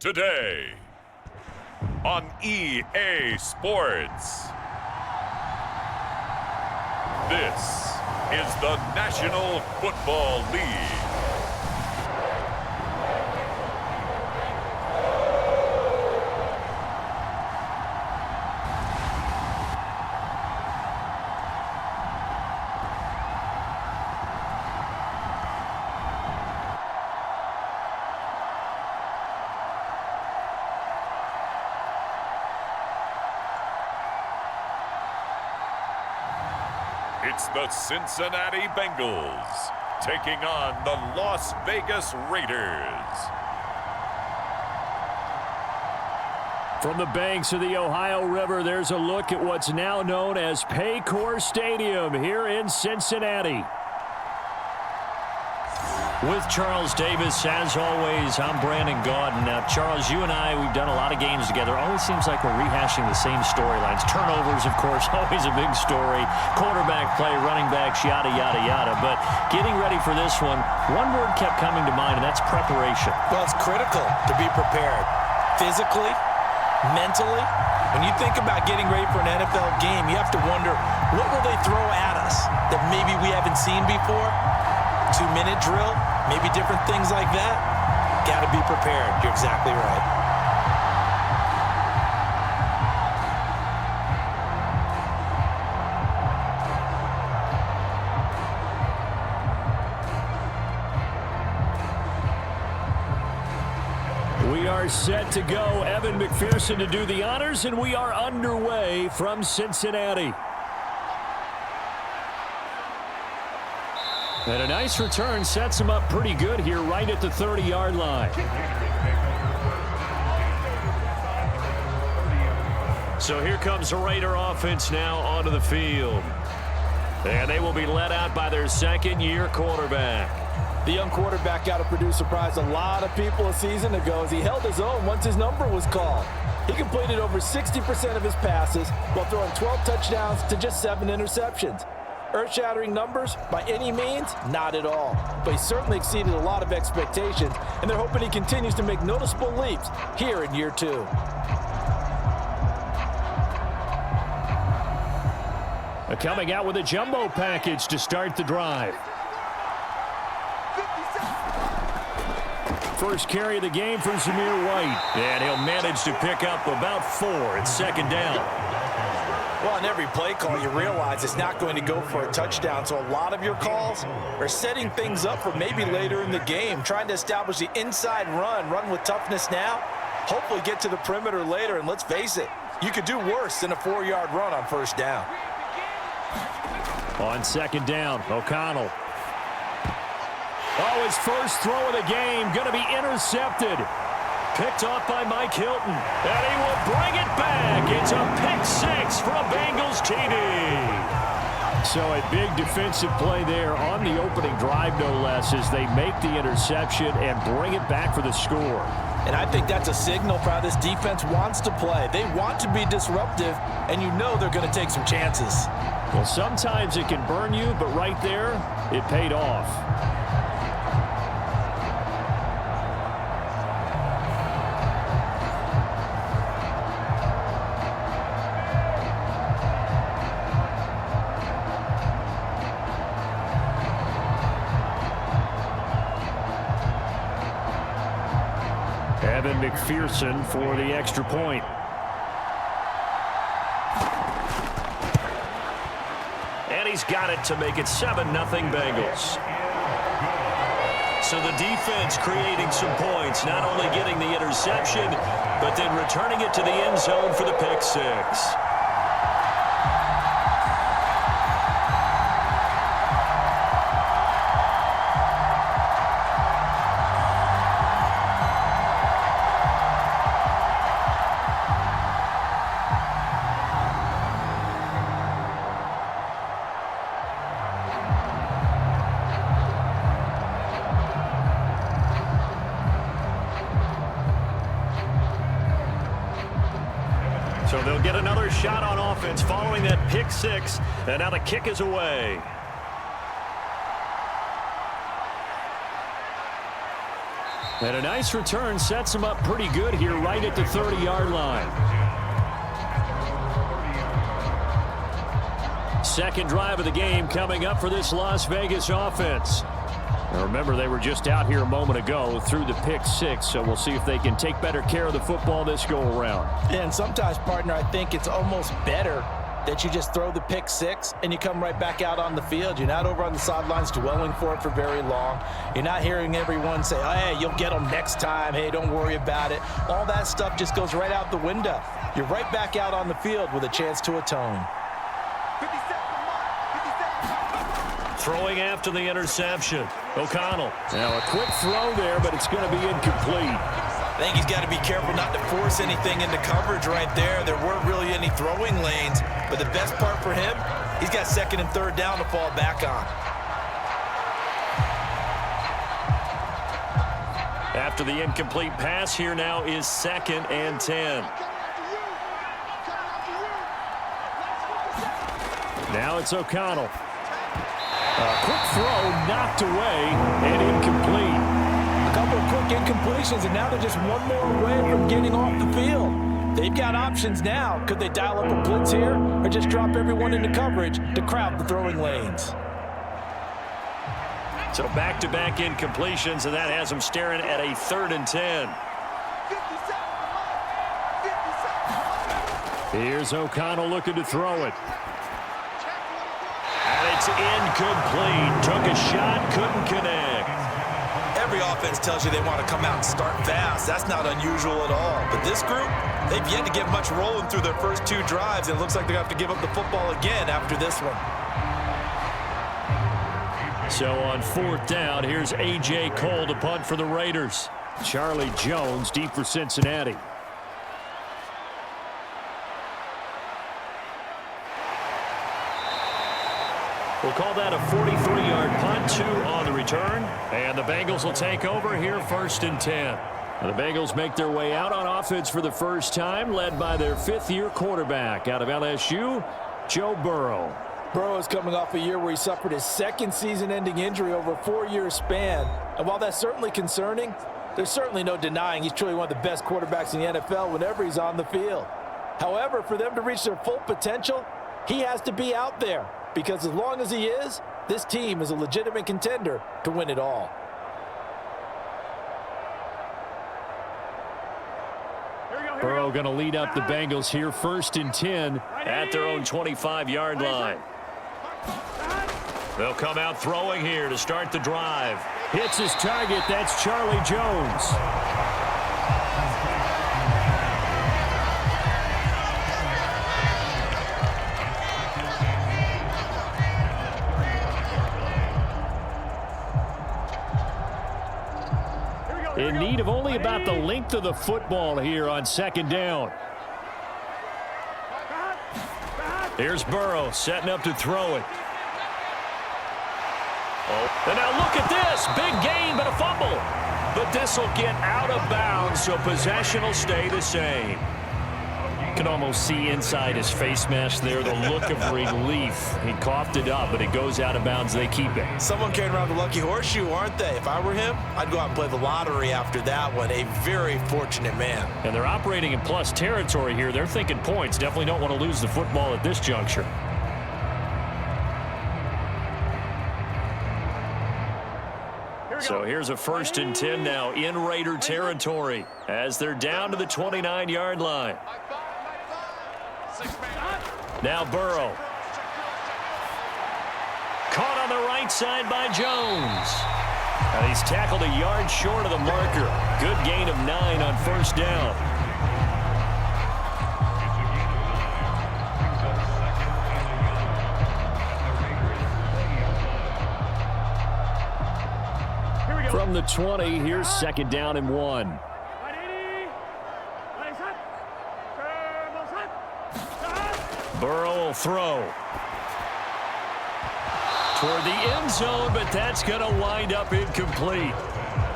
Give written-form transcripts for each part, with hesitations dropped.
Today on EA Sports. This is the National Football League. It's the Cincinnati Bengals taking on the Las Vegas Raiders. From the banks of the Ohio River, there's a look at what's now known as Paycor Stadium here in Cincinnati. With Charles Davis, as always, I'm Brandon Gaudin. Now, Charles, you and I, we've done a lot of games together. Always seems like we're rehashing the same storylines. Turnovers, of course, always a big story. Quarterback play, running backs, yada, yada, yada. But getting ready for this one word kept coming to mind, and that's preparation. Well, it's critical to be prepared physically, mentally. When you think about getting ready for an NFL game, you have to wonder, what will they throw at us that maybe we haven't seen before? 2-minute drill, maybe different things like that. Got to be prepared. You're exactly right. We are set to go. Evan McPherson to do the honors, and we are underway from Cincinnati. And a nice return sets him up pretty good here right at the 30-yard line. So here comes the Raider offense now onto the field. And they will be led out by their second-year quarterback. The young quarterback got to produce surprise a lot of people a season ago as he held his own once his number was called. He completed over 60% of his passes while throwing 12 touchdowns to just 7 interceptions. Earth-shattering numbers? By any means? Not at all. But he certainly exceeded a lot of expectations, and they're hoping he continues to make noticeable leaps here in year 2. Coming out with a jumbo package to start the drive. First carry of the game for Zamir White. And he'll manage to pick up about 4. It's second down. Well, on every play call, you realize it's not going to go for a touchdown, so a lot of your calls are setting things up for maybe later in the game, trying to establish the inside run with toughness now, hopefully get to the perimeter later, and let's face it, you could do worse than a 4-yard run on first down. On second down, O'Connell. Oh, his first throw of the game, going to be intercepted. Picked off by Mike Hilton, and he will bring it back. It's a pick-6 for a Bengals TD. So a big defensive play there on the opening drive, no less, as they make the interception and bring it back for the score. And I think that's a signal for how this defense wants to play. They want to be disruptive, and you know they're going to take some chances. Well, sometimes it can burn you, but right there, it paid off. Evan McPherson for the extra point. And he's got it to make it 7-0 Bengals. So the defense creating some points, not only getting the interception, but then returning it to the end zone for the pick-6. So they'll get another shot on offense following that pick-6, and now the kick is away. And a nice return sets him up pretty good here right at the 30-yard line. Second drive of the game coming up for this Las Vegas offense. Now remember, they were just out here a moment ago through the pick six, so we'll see if they can take better care of the football this go-around. Yeah, and sometimes, partner, I think it's almost better that you just throw the pick six and you come right back out on the field. You're not over on the sidelines dwelling for it for very long. You're not hearing everyone say, oh, hey, you'll get them next time. Hey, don't worry about it. All that stuff just goes right out the window. You're right back out on the field with a chance to atone. Throwing after the interception. O'Connell. Now a quick throw there, but it's going to be incomplete. I think he's got to be careful not to force anything into coverage right there. There weren't really any throwing lanes, but the best part for him, he's got second and third down to fall back on. After the incomplete pass, here now is 2nd and 10. Now it's O'Connell. A quick throw knocked away and incomplete. A couple of quick incompletions, and now they're just one more away from getting off the field. They've got options now. Could they dial up a blitz here or just drop everyone into coverage to crowd the throwing lanes? So back-to-back incompletions, and that has them staring at a 3rd and 10. Here's O'Connell looking to throw it. And it's incomplete. Took a shot, couldn't connect. Every offense tells you they want to come out and start fast. That's not unusual at all. But this group, they've yet to get much rolling through their first 2 drives, and it looks like they're going to have to give up the football again after this one. So on 4th down, here's A.J. Cole to punt for the Raiders. Charlie Jones deep for Cincinnati. We'll call that a 43-yard punt, 2 on the return. And the Bengals will take over here 1st and 10. And the Bengals make their way out on offense for the first time, led by their 5th-year quarterback out of LSU, Joe Burrow. Burrow is coming off a year where he suffered his 2nd season-ending injury over a 4-year span. And while that's certainly concerning, there's certainly no denying he's truly one of the best quarterbacks in the NFL whenever he's on the field. However, for them to reach their full potential, he has to be out there. Because as long as he is, this team is a legitimate contender to win it all. Burrow going to lead up the Bengals here 1st and 10 at their own 25-yard line. They'll come out throwing here to start the drive. Hits his target. That's Charlie Jones. In need of only about the length of the football here on 2nd down. Here's Burrow setting up to throw it. Oh, and now look at this. Big gain, but a fumble. But this will get out of bounds, so possession will stay the same. You can almost see inside his face mask there the look of relief. He coughed it up, but it goes out of bounds. They keep it. Someone carrying around the lucky horseshoe, aren't they? If I were him, I'd go out and play the lottery after that one. A very fortunate man. And they're operating in plus territory here. They're thinking points. Definitely don't want to lose the football at this juncture. So here's a 1st and 10 now in Raider territory as they're down to the 29-yard line. Now Burrow. Caught on the right side by Jones. And he's tackled a yard short of the marker. Good gain of 9 on 1st down. From the 20, here's 2nd down and 1. Burrow will throw. Toward the end zone, but that's going to wind up incomplete.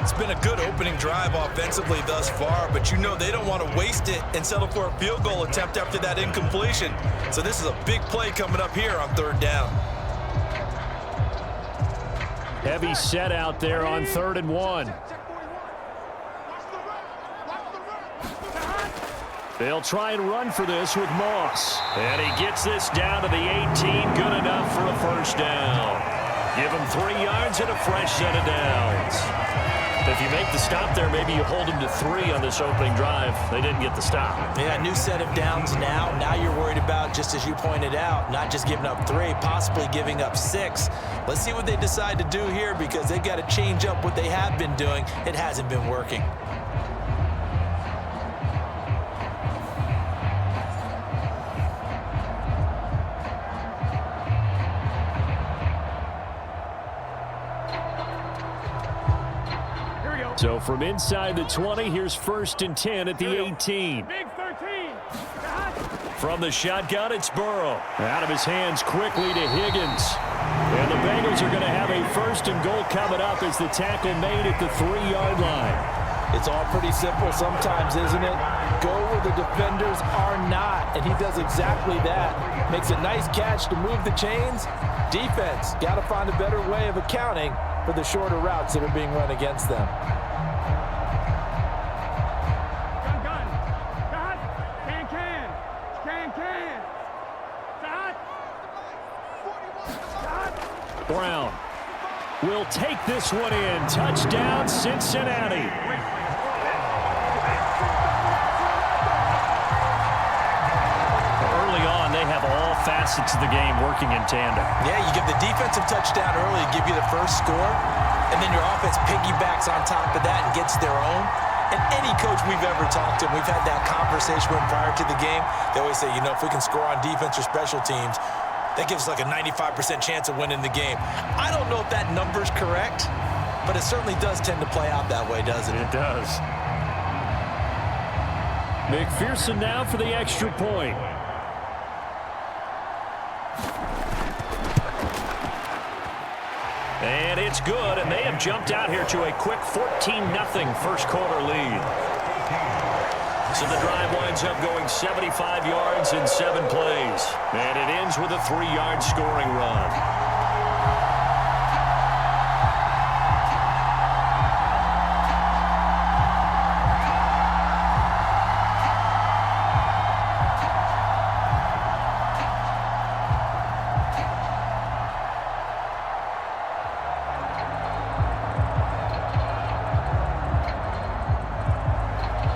It's been a good opening drive offensively thus far, but you know they don't want to waste it and settle for a field goal attempt after that incompletion. So this is a big play coming up here on 3rd down. Heavy set out there on 3rd and 1. They'll try and run for this with Moss. And he gets this down to the 18. Good enough for a first down. Give him 3 yards and a fresh set of downs. If you make the stop there, maybe you hold them to 3 on this opening drive. They didn't get the stop. Yeah, new set of downs now. Now you're worried about, just as you pointed out, not just giving up 3, possibly giving up 6. Let's see what they decide to do here because they've got to change up what they have been doing. It hasn't been working. So from inside the 20, here's 1st and 10 at the 18. Big 13. From the shotgun, it's Burrow. Out of his hands quickly to Higgins. And the Bengals are going to have a 1st and goal coming up as the tackle made at the 3-yard line. It's all pretty simple sometimes, isn't it? Go where the defenders are not, and he does exactly that. Makes a nice catch to move the chains. Defense, got to find a better way of accounting for the shorter routes that are being run against them. Brown will take this one in. Touchdown, Cincinnati. Early on, they have all facets of the game working in tandem. Yeah, you give the defensive touchdown early to give you the first score, and then your offense piggybacks on top of that and gets their own. And any coach we've ever talked to, we've had that conversation with prior to the game, they always say, you know, if we can score on defense or special teams, that gives us like a 95% chance of winning the game. I don't know if that number's correct, but it certainly does tend to play out that way, doesn't it? It does. McPherson now for the extra point. And it's good, and they have jumped out here to a quick 14-0 first quarter lead. So the drive winds up going 75 yards in 7 plays. And it ends with a 3-yard scoring run.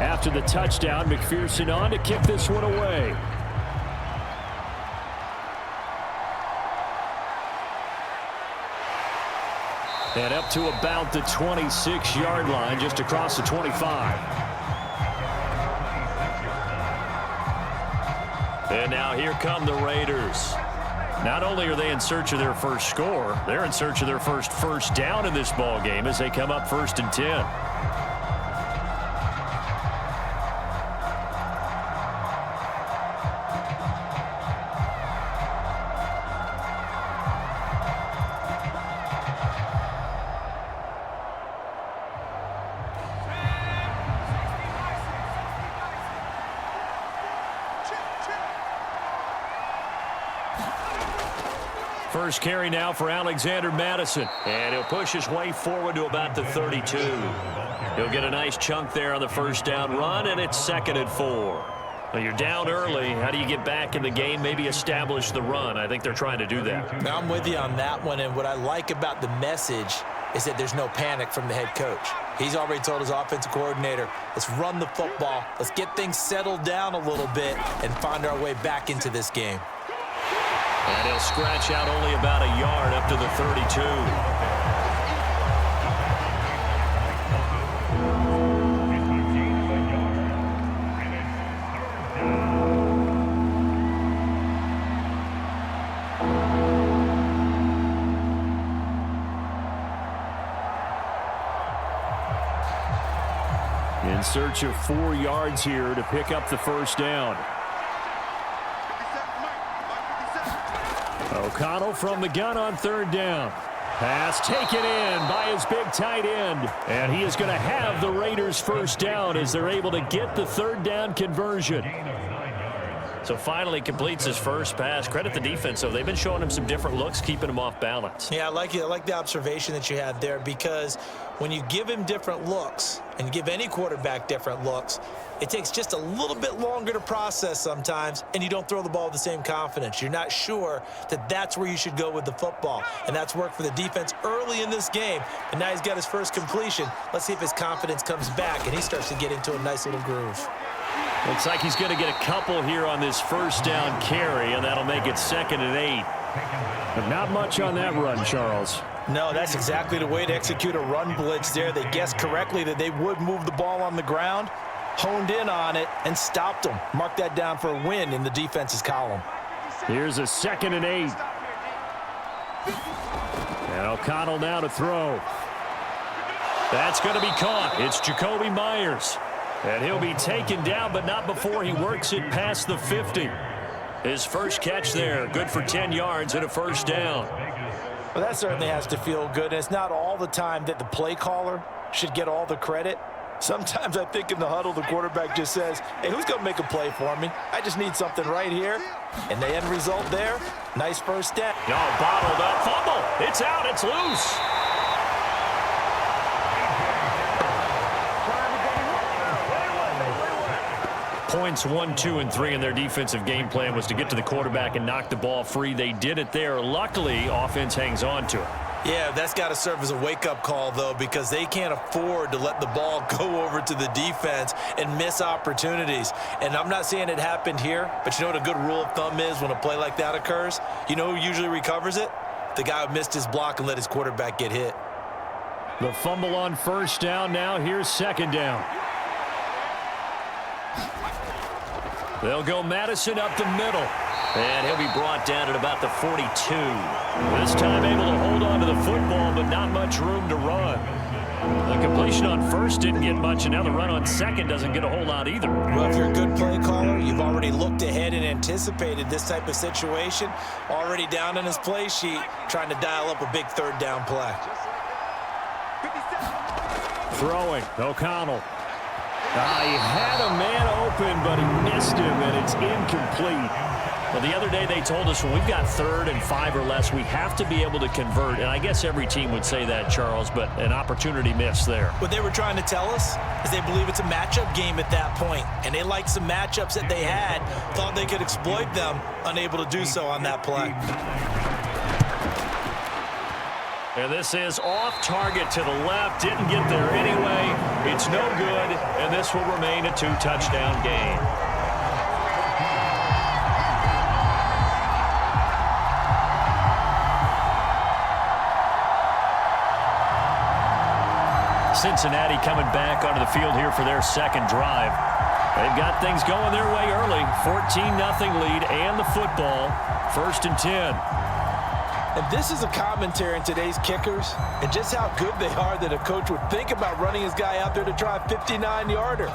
After the touchdown, McPherson on to kick this one away. And up to about the 26-yard line, just across the 25. And now here come the Raiders. Not only are they in search of their first score, they're in search of their first down in this ball game as they come up 1st and 10. First carry now for Alexander Madison. And he'll push his way forward to about the 32. He'll get a nice chunk there on the first down run, and it's 2nd and 4. Well, you're down early. How do you get back in the game, maybe establish the run? I think they're trying to do that. Now I'm with you on that one, and what I like about the message is that there's no panic from the head coach. He's already told his offensive coordinator, let's run the football, let's get things settled down a little bit and find our way back into this game. And he'll scratch out only about a yard up to the 32. In search of 4 yards here to pick up the first down. O'Connell from the gun on 3rd down. Pass taken in by his big tight end. And he is going to have the Raiders' first down as they're able to get the 3rd down conversion. So finally completes his first pass. Credit the defense, though. They've been showing him some different looks, keeping him off balance. Yeah, I like it. I like the observation that you had there, because when you give him different looks and you give any quarterback different looks, it takes just a little bit longer to process sometimes, and you don't throw the ball with the same confidence. You're not sure that that's where you should go with the football, and that's worked for the defense early in this game, and now he's got his first completion. Let's see if his confidence comes back and he starts to get into a nice little groove. Looks like he's going to get a couple here on this first down carry, and that'll make it 2nd and 8. But not much on that run, Charles. No, that's exactly the way to execute a run blitz there. They guessed correctly that they would move the ball on the ground, honed in on it, and stopped them. Mark that down for a win in the defense's column. Here's a 2nd and 8. And O'Connell now to throw. That's going to be caught. It's Jacoby Myers. And he'll be taken down, but not before he works it past the 50. His first catch there, good for 10 yards and a first down. Well, that certainly has to feel good. And it's not all the time that the play caller should get all the credit. Sometimes I think in the huddle, the quarterback just says, hey, who's going to make a play for me? I just need something right here. And the end result there, nice first down. No, bottled up, fumble. It's out, it's loose. Points 1, 2, and 3 in their defensive game plan was to get to the quarterback and knock the ball free. They did it there. Luckily, offense hangs on to it. Yeah, that's got to serve as a wake-up call, though, because they can't afford to let the ball go over to the defense and miss opportunities. And I'm not saying it happened here, but you know what a good rule of thumb is when a play like that occurs? You know who usually recovers it? The guy who missed his block and let his quarterback get hit. The fumble on first down now. Here's 2nd down. They'll go Madison up the middle. And he'll be brought down at about the 42. This time able to hold on to the football, but not much room to run. The completion on first didn't get much, and now the run on second doesn't get a whole lot either. Well, if you're a good play caller, you've already looked ahead and anticipated this type of situation. Already down in his play sheet, trying to dial up a big 3rd down play. Throwing, O'Connell. He had a man open, but he missed him, and it's incomplete. Well, the other day they told us when we've got 3rd and 5 or less, we have to be able to convert. And I guess every team would say that, Charles, but an opportunity missed there. What they were trying to tell us is they believe it's a matchup game at that point. And they liked some matchups that they had, thought they could exploit them, unable to do so on that play. And this is off target to the left. Didn't get there anyway. It's no good, and this will remain a 2-touchdown game. Cincinnati coming back onto the field here for their 2nd drive. They've got things going their way early. 14-0 lead and the football. 1st and 10. And this is a commentary in today's kickers and just how good they are that a coach would think about running his guy out there to try a 59-yarder.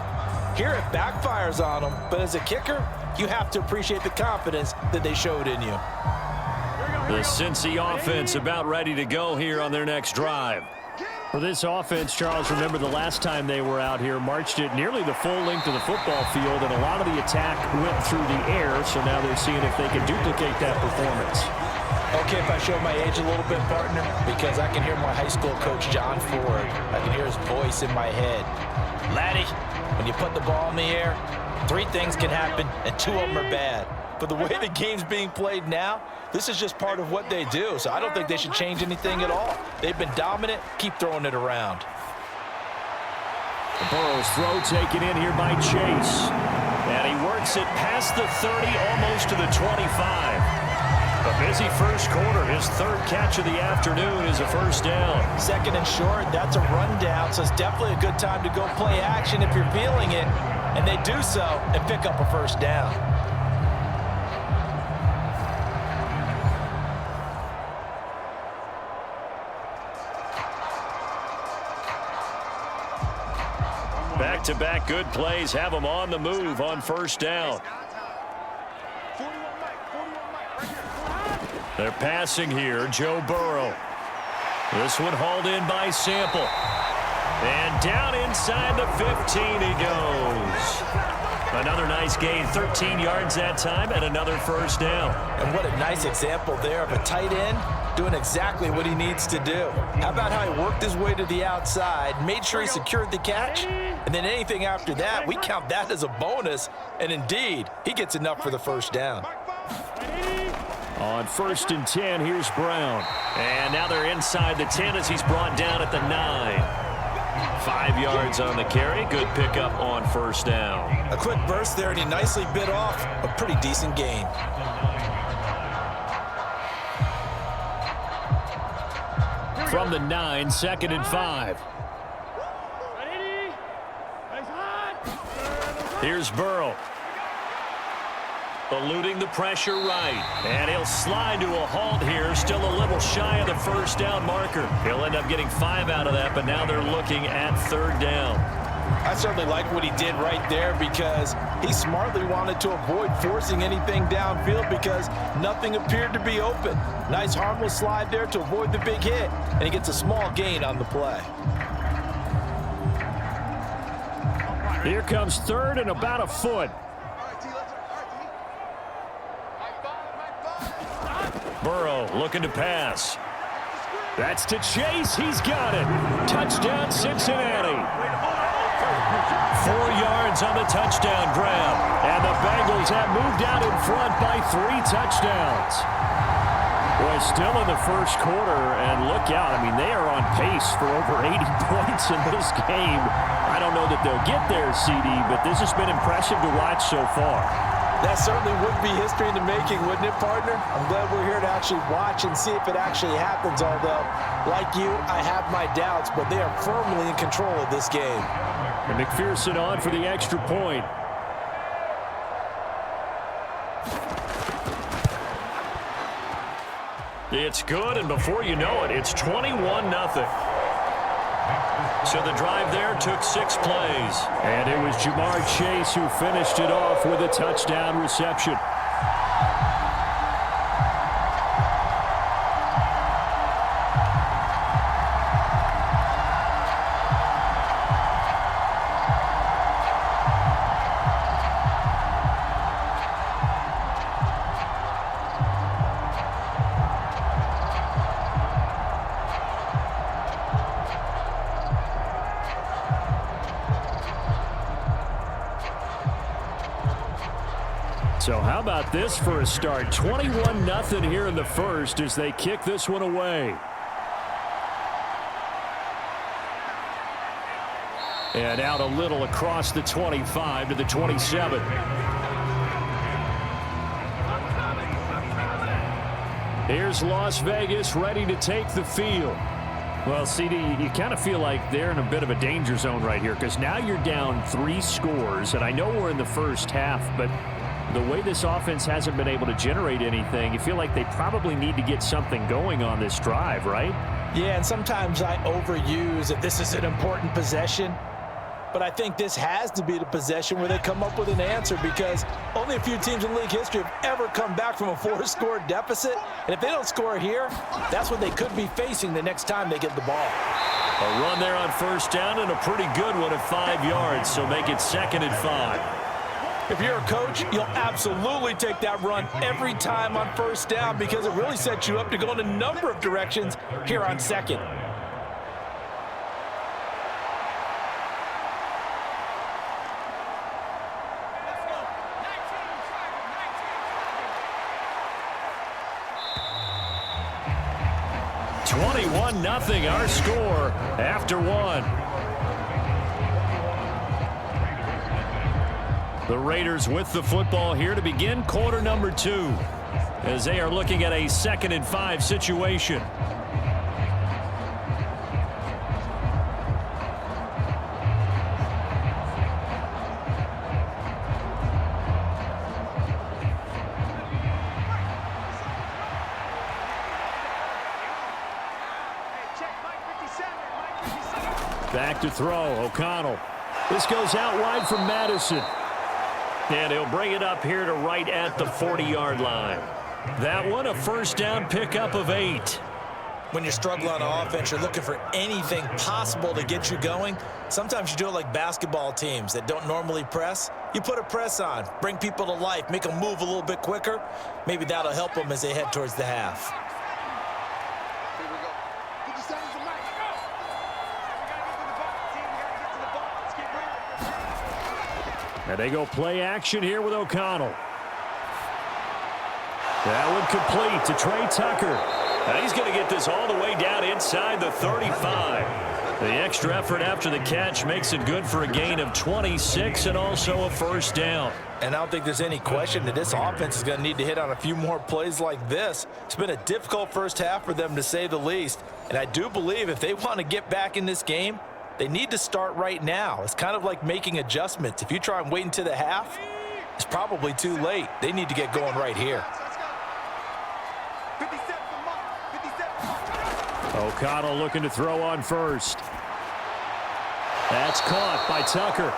Here it backfires on him, but as a kicker, you have to appreciate the confidence that they showed in you. The Cincy offense about ready to go here on their next drive. For this offense, Charles, remember the last time they were out here, marched it nearly the full length of the football field, and a lot of the attack went through the air, so now they're seeing if they can duplicate that performance. Okay, if I show my age a little bit, partner, because I can hear my high school coach, John Ford. I can hear his voice in my head. Laddie, when you put the ball in the air, 3 things can happen, and 2 of them are bad. But the way the game's being played now, this is just part of what they do, so I don't think they should change anything at all. They've been dominant. Keep throwing it around. The Burrows throw taken in here by Chase. And he works it past the 30, almost to the 25. A busy first quarter. His 3rd catch of the afternoon is a first down. 2nd and short, that's a rundown, so it's definitely a good time to go play action if you're feeling it. And they do so and pick up a first down. Back-to-back good plays have them on the move on first down. They're passing here, Joe Burrow. This one hauled in by Sample. And down inside the 15 he goes. Another nice gain, 13 yards that time, and another first down. And what a nice example there of a tight end doing exactly what he needs to do. How about how he worked his way to the outside, made sure he secured the catch, and then anything after that, we count that as a bonus, and indeed, he gets enough for the first down. On 1st and 10, here's Brown. And now they're inside the 10 as he's brought down at the 9. 5 yards on the carry. Good pickup on first down. A quick burst there, and he nicely bit off a pretty decent gain. From the 9, 2nd and 5. Here's Burrow. Eluding the pressure right. And he'll slide to a halt here. Still a little shy of the first down marker. He'll end up getting 5 out of that, but now they're looking at 3rd down. I certainly like what he did right there because he smartly wanted to avoid forcing anything downfield because nothing appeared to be open. Nice harmless slide there to avoid the big hit, and he gets a small gain on the play. Here comes 3rd and about a foot. Burrow looking to pass. That's to Chase. He's got it. Touchdown, Cincinnati. 4 yards on the touchdown grab. And the Bengals have moved out in front by 3 touchdowns. Boy, still in the first quarter, and look out. I mean, they are on pace for over 80 points in this game. I don't know that they'll get there, CD, but this has been impressive to watch so far. That certainly would be history in the making, wouldn't it, partner? I'm glad we're here to actually watch and see if it actually happens, although, like you, I have my doubts, but they are firmly in control of this game. And McPherson on for the extra point. It's good, and before you know it, it's 21-0. So the drive there took 6 plays. And it was Jamar Chase who finished it off with a touchdown reception. So how about this for a start? 21-0 here in the first as they kick this one away. And out a little across the 25 to the 27. Here's Las Vegas ready to take the field. Well, CD, you kind of feel like they're in a bit of a danger zone right here because now you're down 3 scores, and I know we're in the first half, but the way this offense hasn't been able to generate anything, you feel like they probably need to get something going on this drive, right? Yeah, and sometimes I overuse that this is an important possession. But I think this has to be the possession where they come up with an answer because only a few teams in league history have ever come back from a 4-score deficit. And if they don't score here, that's what they could be facing the next time they get the ball. A run there on first down and a pretty good one at 5 yards, so make it 2nd and 5. If you're a coach, you'll absolutely take that run every time on first down because it really sets you up to go in a number of directions here on 2nd. Nothing, our score after 1. The Raiders with the football here to begin quarter number 2 as they are looking at a 2nd and 5 situation. Back to throw, O'Connell. This goes out wide from Madison. And he'll bring it up here to right at the 40-yard line. That one, a first down pickup of 8. when you're struggling on offense, you're looking for anything possible to get you going. Sometimes you do it like basketball teams that don't normally press. You put a press on, bring people to life, make them move a little bit quicker. Maybe that'll help them as they head towards the half. And they go play action here with O'Connell. That one complete to Trey Tucker. And he's going to get this all the way down inside the 35. The extra effort after the catch makes it good for a gain of 26 and also a first down. And I don't think there's any question that this offense is going to need to hit on a few more plays like this. It's been a difficult first half for them, to say the least. And I do believe if they want to get back in this game, they need to start right now. It's kind of like making adjustments. If you try and wait until the half, it's probably too late. They need to get going right here. O'Connell looking to throw on first. That's caught by Tucker.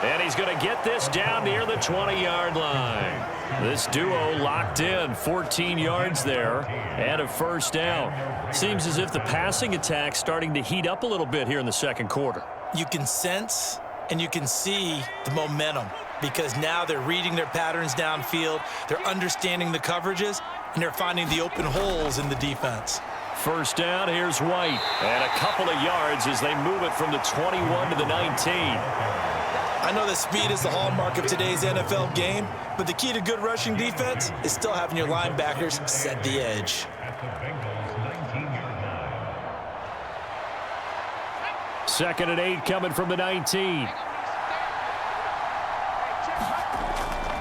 And he's going to get this down near the 20-yard line. This duo locked in, 14 yards there, and a first down. Seems as if the passing attack's starting to heat up a little bit here in the second quarter. You can sense and you can see the momentum because now they're reading their patterns downfield, they're understanding the coverages, and they're finding the open holes in the defense. First down, here's White. And a couple of yards as they move it from the 21 to the 19. I know that speed is the hallmark of today's NFL game, but the key to good rushing defense is still having your linebackers set the edge. Second and 8 coming from the 19.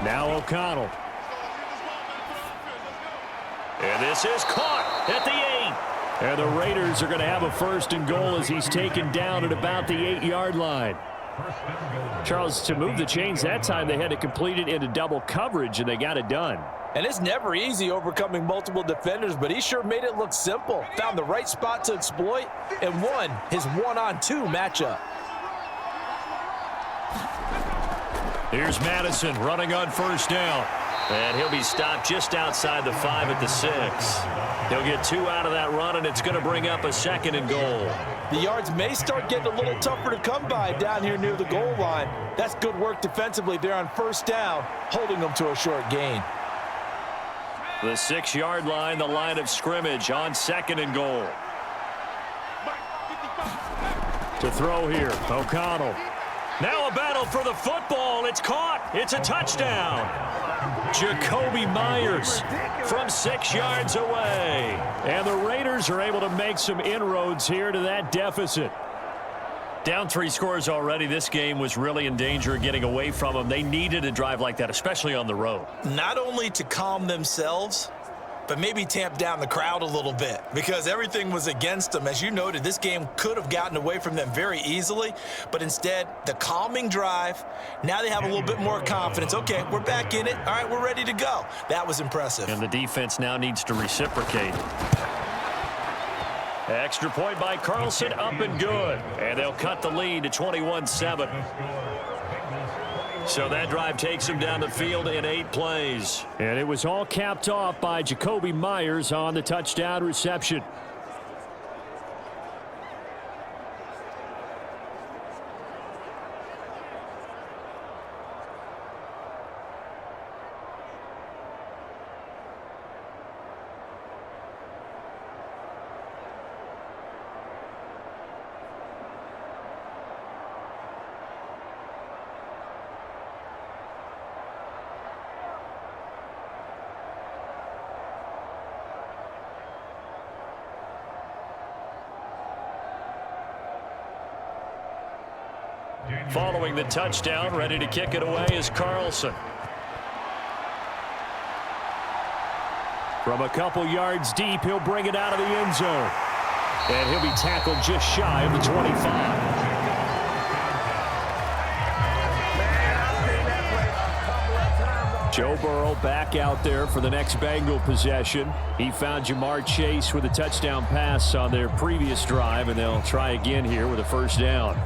Now O'Connell. And this is caught at the 8. And the Raiders are going to have a first and goal as he's taken down at about the 8-yard line. Charles, to move the chains that time, they had to complete it into double coverage, and they got it done. And it's never easy overcoming multiple defenders, but he sure made it look simple. Found the right spot to exploit and won his one-on-two matchup. Here's Madison running on first down. And he'll be stopped just outside the 5 at the 6. He'll get 2 out of that run, and it's going to bring up a second and goal. The yards may start getting a little tougher to come by down here near the goal line. That's good work defensively there on first down, holding them to a short gain. The 6-yard line, the line of scrimmage on second and goal. To throw here, O'Connell. Now a battle for the football. It's caught. It's a touchdown. Jacoby Myers from 6 yards away. And the Raiders are able to make some inroads here to that deficit. Down 3 scores already. This game was really in danger of getting away from them. They needed a drive like that, especially on the road. Not only to calm themselves, but maybe tamp down the crowd a little bit because everything was against them. As you noted, this game could have gotten away from them very easily, but instead, the calming drive, now they have a little bit more confidence. Okay, we're back in it. All right, we're ready to go. That was impressive. And the defense now needs to reciprocate. Extra point by Carlson, up and good. And they'll cut the lead to 21-7. So that drive takes him down the field in 8 plays. And it was all capped off by Jacoby Myers on the touchdown reception. Following the touchdown, ready to kick it away is Carlson. From a couple yards deep, he'll bring it out of the end zone. And he'll be tackled just shy of the 25. Joe Burrow back out there for the next Bengal possession. He found Jamar Chase with a touchdown pass on their previous drive, and they'll try again here with a first down.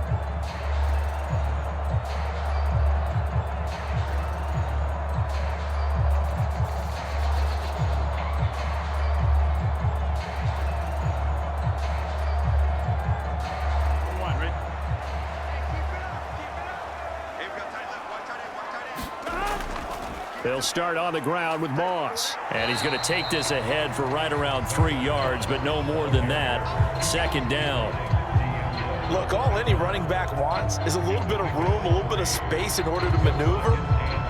They'll start on the ground with Moss. And he's going to take this ahead for right around 3 yards, but no more than that. Second down. Look, all any running back wants is a little bit of room, a little bit of space in order to maneuver.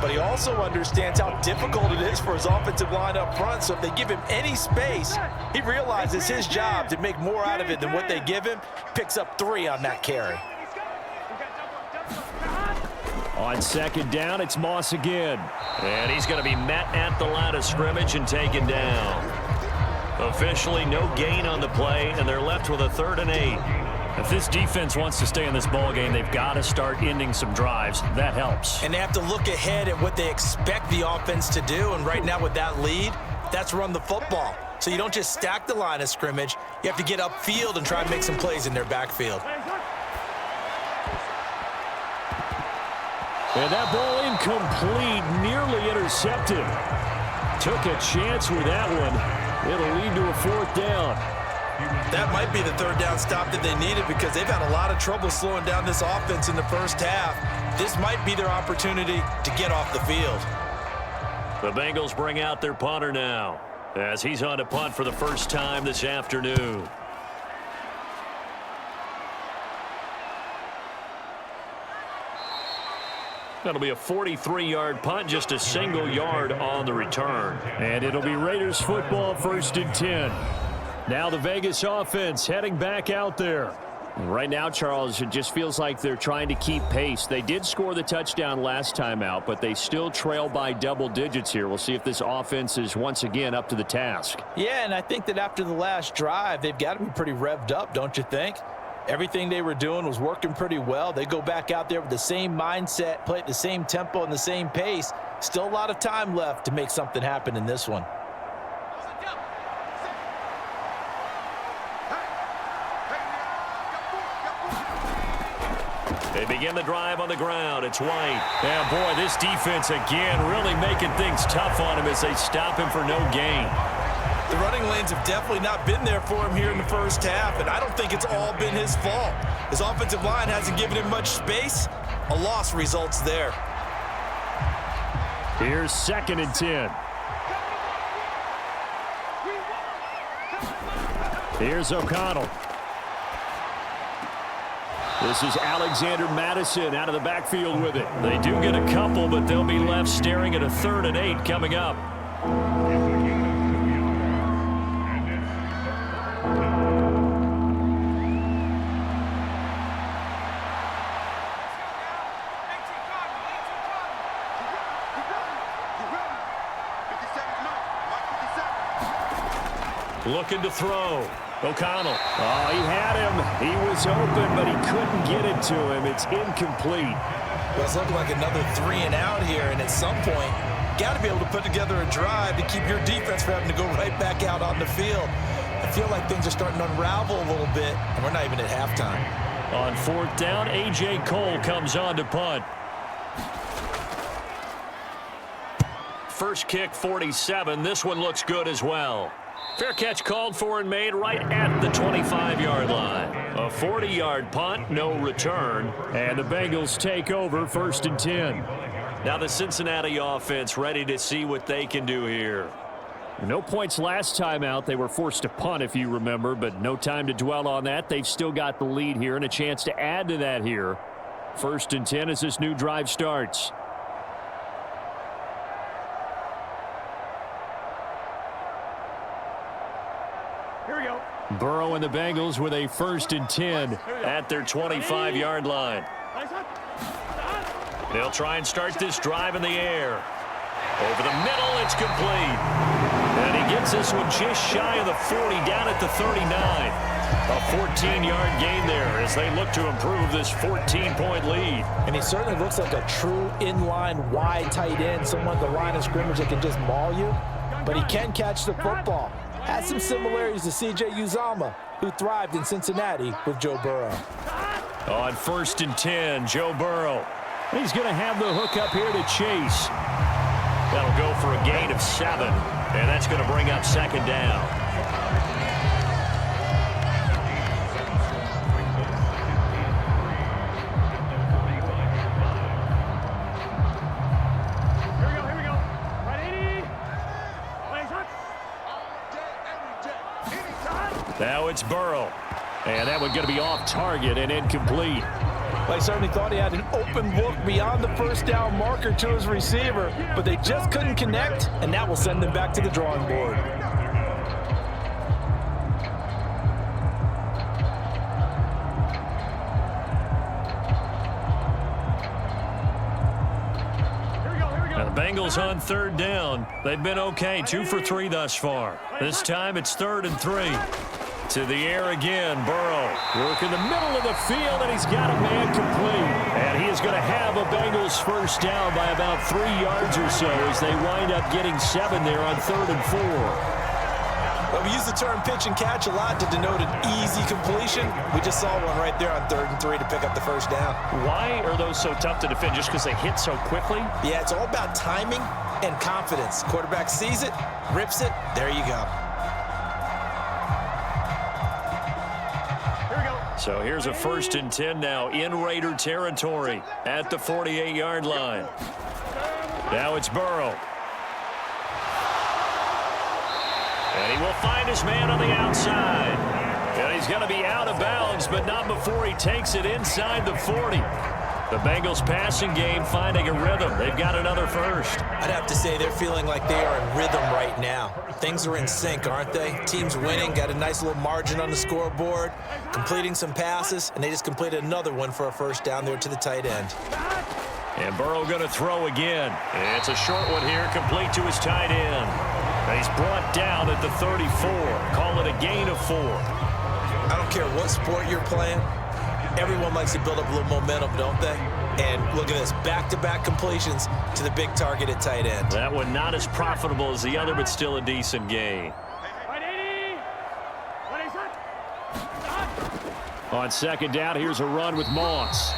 But he also understands how difficult it is for his offensive line up front. So if they give him any space, he realizes his job to make more out of it than what they give him. Picks up 3 on that carry. On second down, it's Moss again. And he's going to be met at the line of scrimmage and taken down. Officially no gain on the play, and they're left with a 3rd and 8. If this defense wants to stay in this ballgame, they've got to start ending some drives. That helps. And they have to look ahead at what they expect the offense to do. And right now with that lead, that's run the football. So you don't just stack the line of scrimmage. You have to get upfield and try and make some plays in their backfield. And that ball incomplete, nearly intercepted. Took a chance with that one. It'll lead to a 4th down. That might be the 3rd down stop that they needed because they've had a lot of trouble slowing down this offense in the first half. This might be their opportunity to get off the field. The Bengals bring out their punter now as he's on to punt for the first time this afternoon. That'll be a 43-yard punt, just a single yard on the return. And it'll be Raiders football, 1st and 10. Now the Vegas offense heading back out there. Right now, Charles, it just feels like they're trying to keep pace. They did score the touchdown last time out, but they still trail by double digits here. We'll see if this offense is once again up to the task. Yeah, and I think that after the last drive, they've got to be pretty revved up, don't you think? Everything they were doing was working pretty well. They go back out there with the same mindset, play at the same tempo and the same pace. Still a lot of time left to make something happen in this one. They begin the drive on the ground. It's White. And boy, this defense again really making things tough on him as they stop him for no gain. The running lanes have definitely not been there for him here in the first half, and I don't think it's all been his fault. His offensive line hasn't given him much space. A loss results there. Here's 2nd and 10. Here's O'Connell. This is Alexander Madison out of the backfield with it. They do get a couple, but they'll be left staring at a 3rd and 8 coming up. Looking to throw. O'Connell. Oh, he had him. He was open, but he couldn't get it to him. It's incomplete. Well, it's looking like another 3 and out here, and at some point, got to be able to put together a drive to keep your defense from having to go right back out on the field. I feel like things are starting to unravel a little bit, and we're not even at halftime. On 4th down, A.J. Cole comes on to punt. First kick, 47. This one looks good as well. Fair catch called for and made right at the 25-yard line. A 40-yard punt, no return. And the Bengals take over 1st and 10. Now the Cincinnati offense ready to see what they can do here. No points last time out. They were forced to punt, if you remember, but no time to dwell on that. They've still got the lead here and a chance to add to that here. 1st and 10 as this new drive starts. Burrow and the Bengals with a 1st and 10 at their 25-yard line. They'll try and start this drive in the air. Over the middle, it's complete. And he gets this one just shy of the 40, down at the 39. A 14-yard gain there as they look to improve this 14-point lead. And he certainly looks like a true inline wide tight end, someone at the line of scrimmage that can just maul you. But he can catch the football. Has some similarities to C.J. Uzomah, who thrived in Cincinnati with Joe Burrow. On 1st and 10, Joe Burrow. He's going to have the hook up here to Chase. That'll go for a gain of 7, and that's going to bring up 2nd down. Now it's Burrow. And that one going to be off target and incomplete. Well, he certainly thought he had an open look beyond the first down marker to his receiver, but they just couldn't connect, and that will send them back to the drawing board. Now the Bengals on third down. They've been okay, 2 for 3 thus far. This time it's 3rd and 3. To the air again, Burrow. Work in the middle of the field, and he's got a man complete. And he is going to have a Bengals first down by about 3 yards or so as they wind up getting 7 there on 3rd and 4. Well, we use the term pitch and catch a lot to denote an easy completion. We just saw one right there on 3rd and 3 to pick up the first down. Why are those so tough to defend? Just because they hit so quickly? Yeah, it's all about timing and confidence. Quarterback sees it, rips it, there you go. So here's a 1st and 10 now in Raider territory at the 48-yard line. Now it's Burrow. And he will find his man on the outside. And he's going to be out of bounds, but not before he takes it inside the 40. The Bengals passing game finding a rhythm. They've got another first. I'd have to say they're feeling like they are in rhythm right now. Things are in sync, aren't they? Team's winning, got a nice little margin on the scoreboard, completing some passes, and they just completed another one for a first down there to the tight end. And Burrow going to throw again. It's a short one here, complete to his tight end. And he's brought down at the 34. Call it a gain of 4. I don't care what sport you're playing. Everyone likes to build up a little momentum, don't they? And look at this, back-to-back completions to the big target at tight end. That one not as profitable as the other, but still a decent gain. On 2nd down, here's a run with Moss.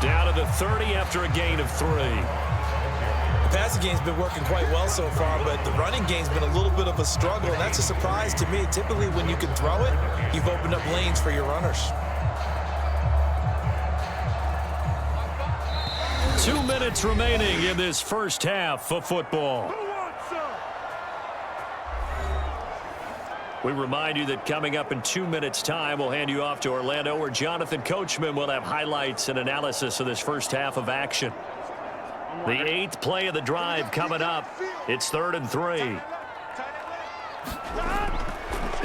Down to the 30 after a gain of 3. The passing game's been working quite well so far, but the running game's been a little bit of a struggle, and that's a surprise to me. Typically, when you can throw it, you've opened up lanes for your runners. 2 minutes remaining in this first half of football. We remind you that coming up in 2 minutes' time, we'll hand you off to Orlando, where Jonathan Coachman will have highlights and analysis of this first half of action. The 8th play of the drive coming up. It's 3rd and 3.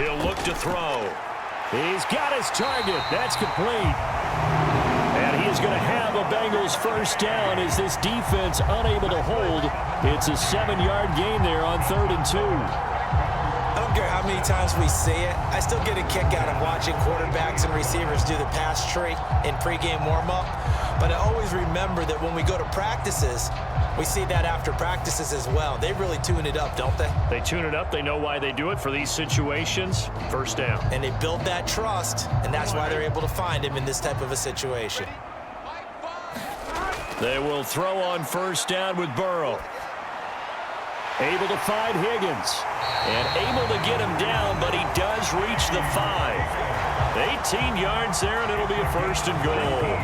He'll look to throw. He's got his target. That's complete. And he is going to have a Bengals first down as this defense unable to hold. It's a 7-yard gain there on 3rd and 2. I don't care how many times we see it. I still get a kick out of watching quarterbacks and receivers do the pass tree in pregame warm-up. But I always remember that when we go to practices, we see that after practices as well. They really tune it up, don't they? They tune it up. They know why they do it for these situations. First down. And they build that trust, and that's why they're able to find him in this type of a situation. They will throw on first down with Burrow. Able to find Higgins. And able to get him down, but he does reach the 5. 18 yards there, and it'll be a 1st and goal.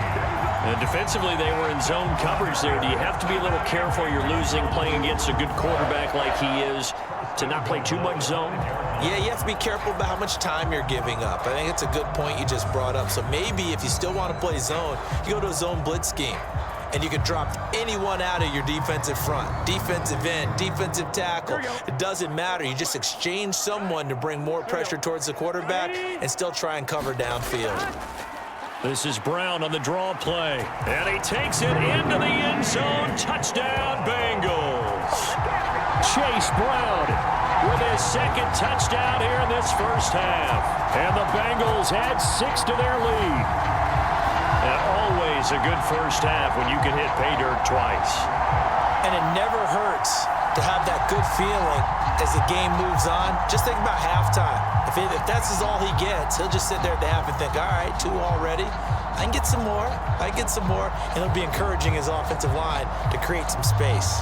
And defensively, they were in zone coverage there. Do you have to be a little careful? You're losing playing against a good quarterback like he is to not play too much zone? Yeah, you have to be careful about how much time you're giving up. I think it's a good point you just brought up. So maybe if you still want to play zone, you go to a zone blitz scheme. And you can drop anyone out of your defensive front, defensive end, defensive tackle. It doesn't matter. You just exchange someone to bring more pressure towards the quarterback and still try and cover downfield. This is Brown on the draw play. And he takes it into the end zone. Touchdown, Bengals. Chase Brown with his 2nd touchdown here in this first half. And the Bengals add 6 to their lead. And always a good first half when you can hit pay dirt twice. And it never hurts to have that good feeling as the game moves on. Just think about halftime. If that's all he gets, he'll just sit there at the half and think, all right, 2 already. I can get some more. I can get some more. And he'll be encouraging his offensive line to create some space.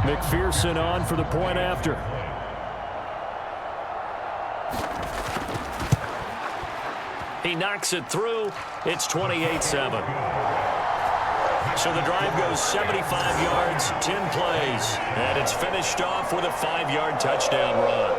McPherson on for the point after. He knocks it through. It's 28-7. So the drive goes 75 yards, 10 plays, and it's finished off with a 5-yard touchdown run.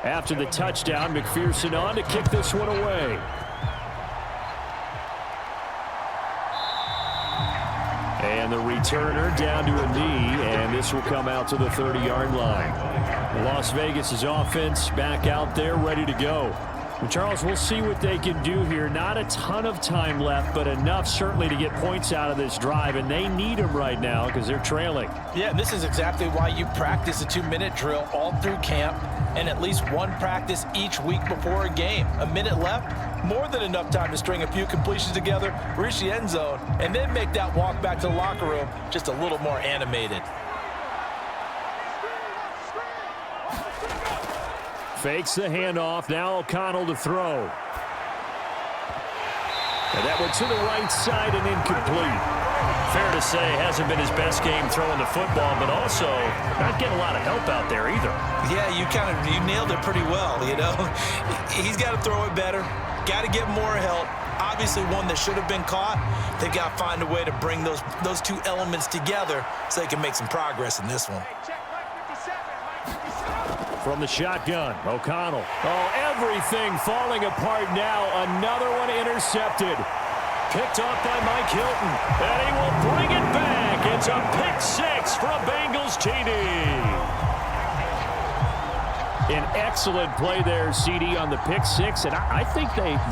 After the touchdown, McPherson on to kick this one away. And the returner down to a knee, and this will come out to the 30-yard line. Las Vegas' offense back out there ready to go. And Charles, we'll see what they can do here. Not a ton of time left, but enough certainly to get points out of this drive, and they need them right now because they're trailing. Yeah, and this is exactly why you practice a 2-minute drill all through camp and at least one practice each week before a game. A minute left, more than enough time to string a few completions together, reach the end zone, and then make that walk back to the locker room just a little more animated. Fakes the handoff. Now O'Connell to throw. And that went to the right side and incomplete. Fair to say, hasn't been his best game throwing the football, but also not getting a lot of help out there either. Yeah, you nailed it pretty well, you know. He's got to throw it better. Got to get more help. Obviously one that should have been caught. They got to find a way to bring those two elements together so they can make some progress in this one. From the shotgun, O'Connell. Oh, everything falling apart now. Another one intercepted. Picked off by Mike Hilton. And he will bring it back. It's a pick six for a Bengals TD. An excellent play there, CD, on the pick six. And I think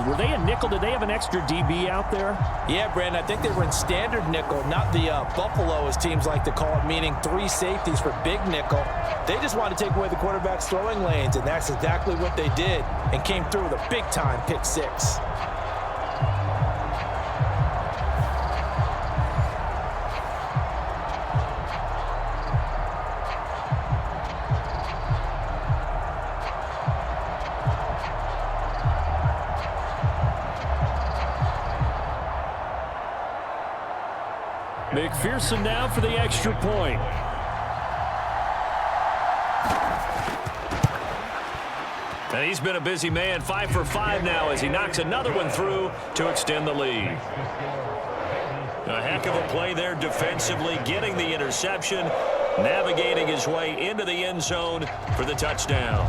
were they a nickel? Did they have an extra DB out there? Yeah, Brandon, I think they were in standard nickel, not the Buffalo, as teams like to call it, meaning 3 safeties for big nickel. They just wanted to take away the quarterback's throwing lanes, and that's exactly what they did, and came through with a big-time pick six. McPherson now for the extra point. And he's been a busy man, 5 for 5 now as he knocks another one through to extend the lead. A heck of a play there defensively, getting the interception, navigating his way into the end zone for the touchdown.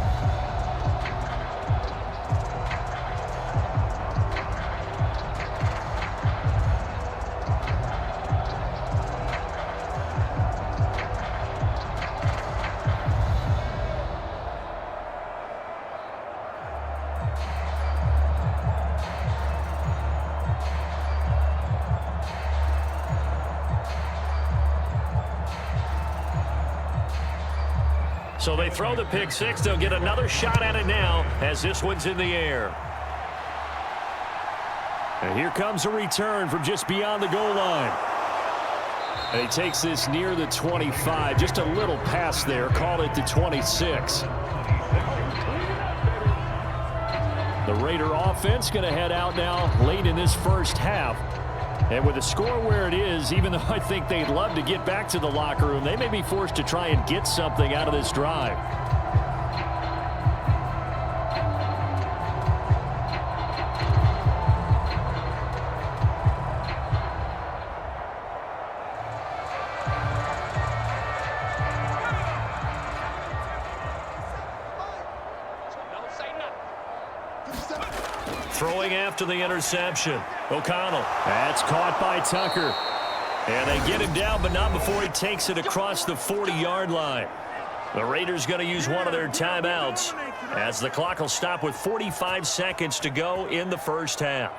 So they throw the pick six. They'll get another shot at it now as this one's in the air. And here comes a return from just beyond the goal line. And he takes this near the 25. Just a little pass there. Call it the 26. The Raider offense going to head out now late in this first half. And with the score where it is, even though I think they'd love to get back to the locker room, they may be forced to try and get something out of this drive. Throwing after the interception. O'Connell. That's caught by Tucker. And they get him down, but not before he takes it across the 40-yard line. The Raiders going to use one of their timeouts as the clock will stop with 45 seconds to go in the first half.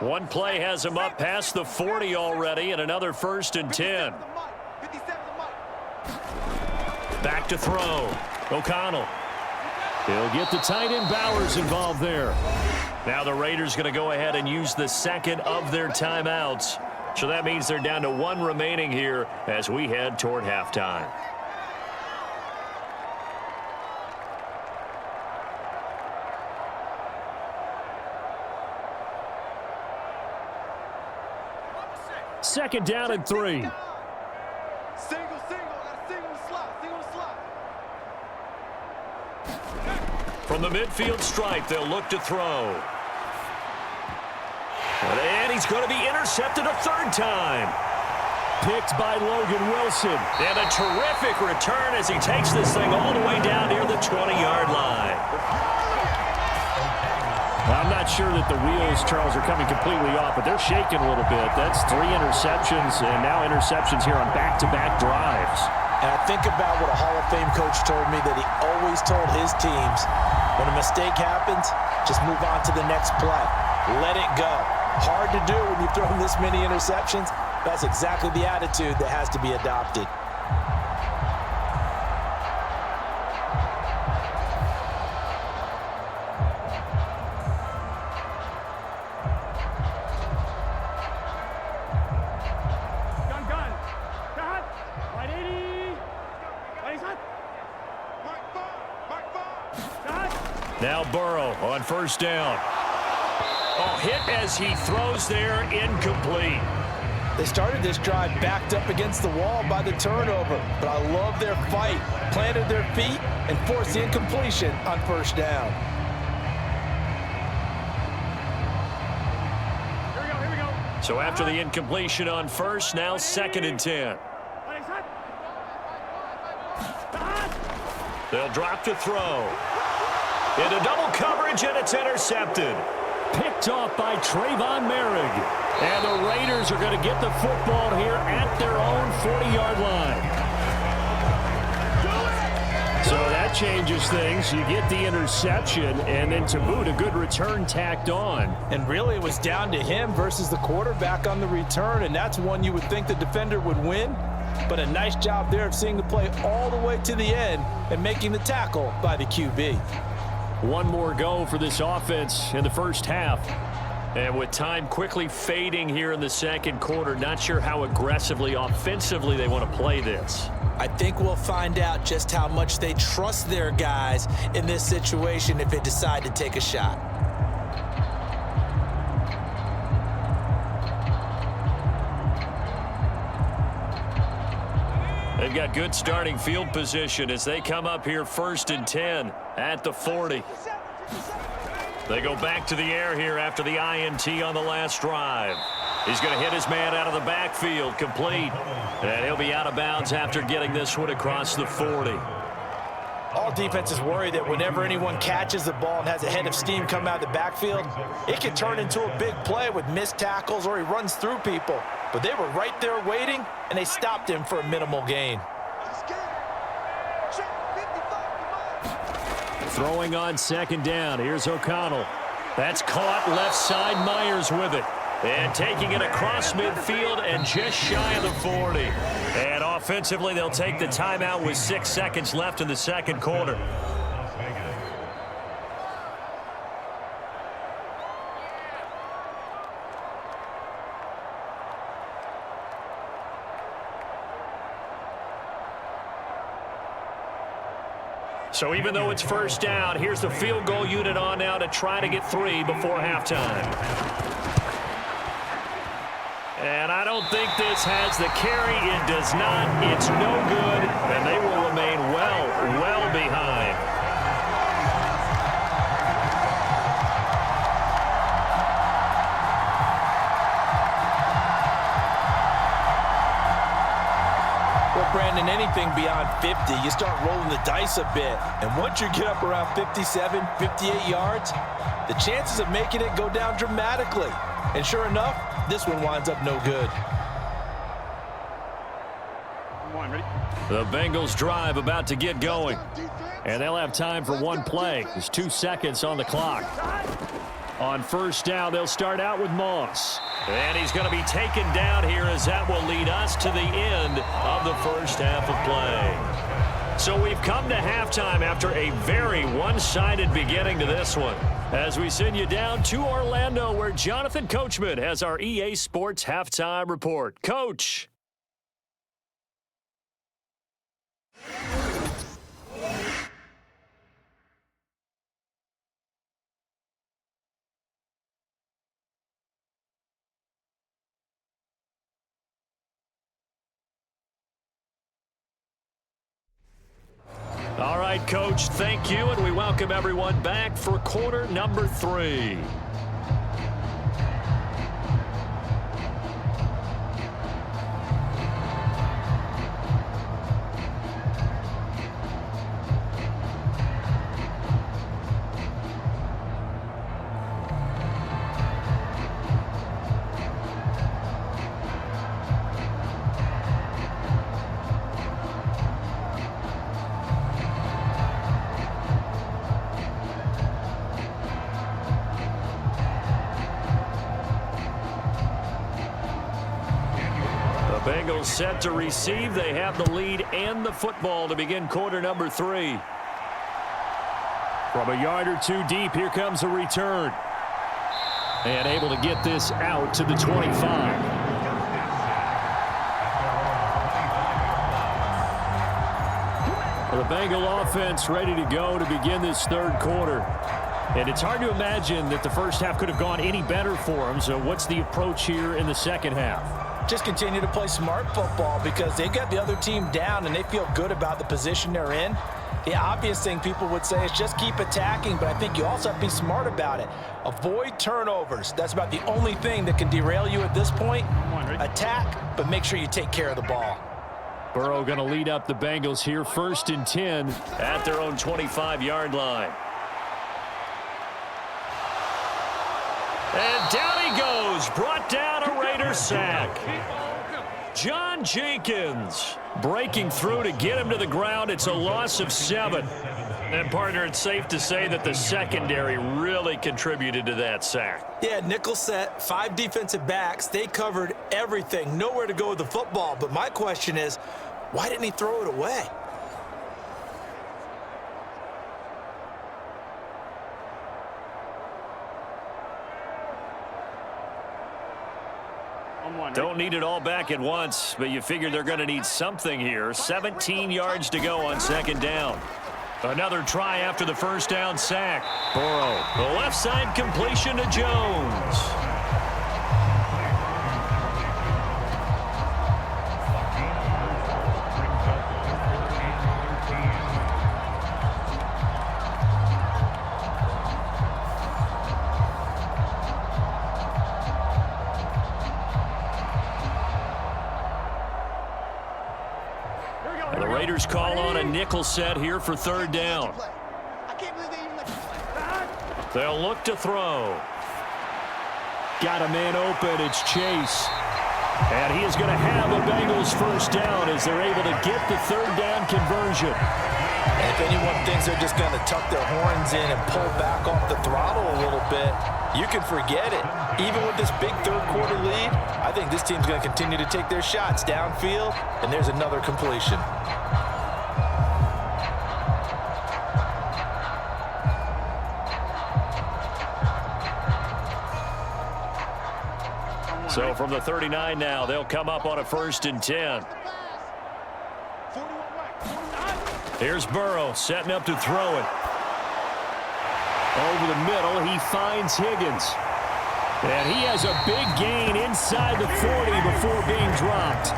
One play has him up past the 40 already, and another 1st and 10. Back to throw. O'Connell. He'll get the tight end Bowers involved there. Now the Raiders going to go ahead and use the second of their timeouts. So that means they're down to one remaining here as we head toward halftime. Second down and 3. From the midfield stripe, they'll look to throw. And he's going to be intercepted a third time. Picked by Logan Wilson. And a terrific return as he takes this thing all the way down near the 20-yard line. I'm not sure that the wheels, Charles, are coming completely off, but they're shaking a little bit. That's 3 interceptions, and now interceptions here on back-to-back drives. And I think about what a Hall of Fame coach told me that he always told his teams, when a mistake happens, just move on to the next play. Let it go. Hard to do when you've thrown this many interceptions. That's exactly the attitude that has to be adopted. Now Burrow on first down. Oh, hit as he throws there, incomplete. They started this drive backed up against the wall by the turnover, but I love their fight. Planted their feet and forced the incompletion on first down. Here we go. So after the incompletion on first, now 2nd and 10. They'll drop to throw. Into double coverage, and it's intercepted. Picked off by Trayvon Merrick. And the Raiders are going to get the football here at their own 40-yard line. So that changes things. You get the interception, and then to boot, a good return tacked on. And really, it was down to him versus the quarterback on the return, and that's one you would think the defender would win. But a nice job there of seeing the play all the way to the end and making the tackle by the QB. One more go for this offense in the first half. And with time quickly fading here in the second quarter, not sure how aggressively, offensively they want to play this. I think we'll find out just how much they trust their guys in this situation if they decide to take a shot. They've got good starting field position as they come up here 1st and 10 at the 40. They go back to the air here after the INT on the last drive. He's going to hit his man out of the backfield, complete. And he'll be out of bounds after getting this one across the 40. All defenses worry that whenever anyone catches the ball and has a head of steam come out of the backfield, it can turn into a big play with missed tackles or he runs through people. But they were right there waiting, and they stopped him for a minimal gain. Throwing on 2nd down. Here's O'Connell. That's caught left side. Myers with it. And taking it across midfield and just shy of the 40. And offensively, they'll take the timeout with 6 seconds left in the second quarter. So even though it's first down, here's the field goal unit on now to try to get 3 before halftime. And I don't think this has the carry. It does not. It's no good. And they will remain well behind. Well, Brandon, anything beyond 50, you start rolling the dice a bit. And once you get up around 57, 58 yards, the chances of making it go down dramatically. And sure enough, this one winds up no good. The Bengals drive about to get going. And they'll have time for one play. There's 2 seconds on the clock. On first down, they'll start out with Moss. And he's going to be taken down here as that will lead us to the end of the first half of play. So we've come to halftime after a very one-sided beginning to this one. As we send you down to Orlando, where Jonathan Coachman has our EA Sports Halftime Report. Coach. All right, Coach, thank you, and we welcome everyone back for quarter number 3. Bengals set to receive. They have the lead and the football to begin quarter number 3. From a yard or two deep, here comes a return. And able to get this out to the 25. The Bengal offense ready to go to begin this third quarter. And it's hard to imagine that the first half could have gone any better for them. So what's the approach here in the second half? Just continue to play smart football because they got the other team down and they feel good about the position they're in. The obvious thing people would say is just keep attacking, but I think you also have to be smart about it. Avoid turnovers. That's about the only thing that can derail you at this point. Attack, but make sure you take care of the ball. Burrow going to lead up the Bengals here, 1st and 10. At their own 25-yard line. And down he goes, brought down a Raiders sack. John Jenkins breaking through to get him to the ground. It's a loss of 7. And, partner, it's safe to say that the secondary really contributed to that sack. Yeah, nickel set, 5 defensive backs. They covered everything, nowhere to go with the football. But my question is, why didn't he throw it away? Don't need it all back at once, but you figure they're going to need something here. 17 yards to go on 2nd down. Another try after the first down sack. Burrow, the left side completion to Jones. Call on a nickel set here for 3rd down. They'll look to throw. Got a man open. It's Chase. And he is going to have a Bengals 1st down as they're able to get the 3rd down conversion. And if anyone thinks they're just going to tuck their horns in and pull back off the throttle a little bit, you can forget it. Even with this big 3rd quarter lead, I think this team's going to continue to take their shots downfield, and there's another completion. So from the 39 now, they'll come up on a 1st and 10. Here's Burrow setting up to throw it. Over the middle, he finds Higgins. And he has a big gain inside the 40 before being dropped.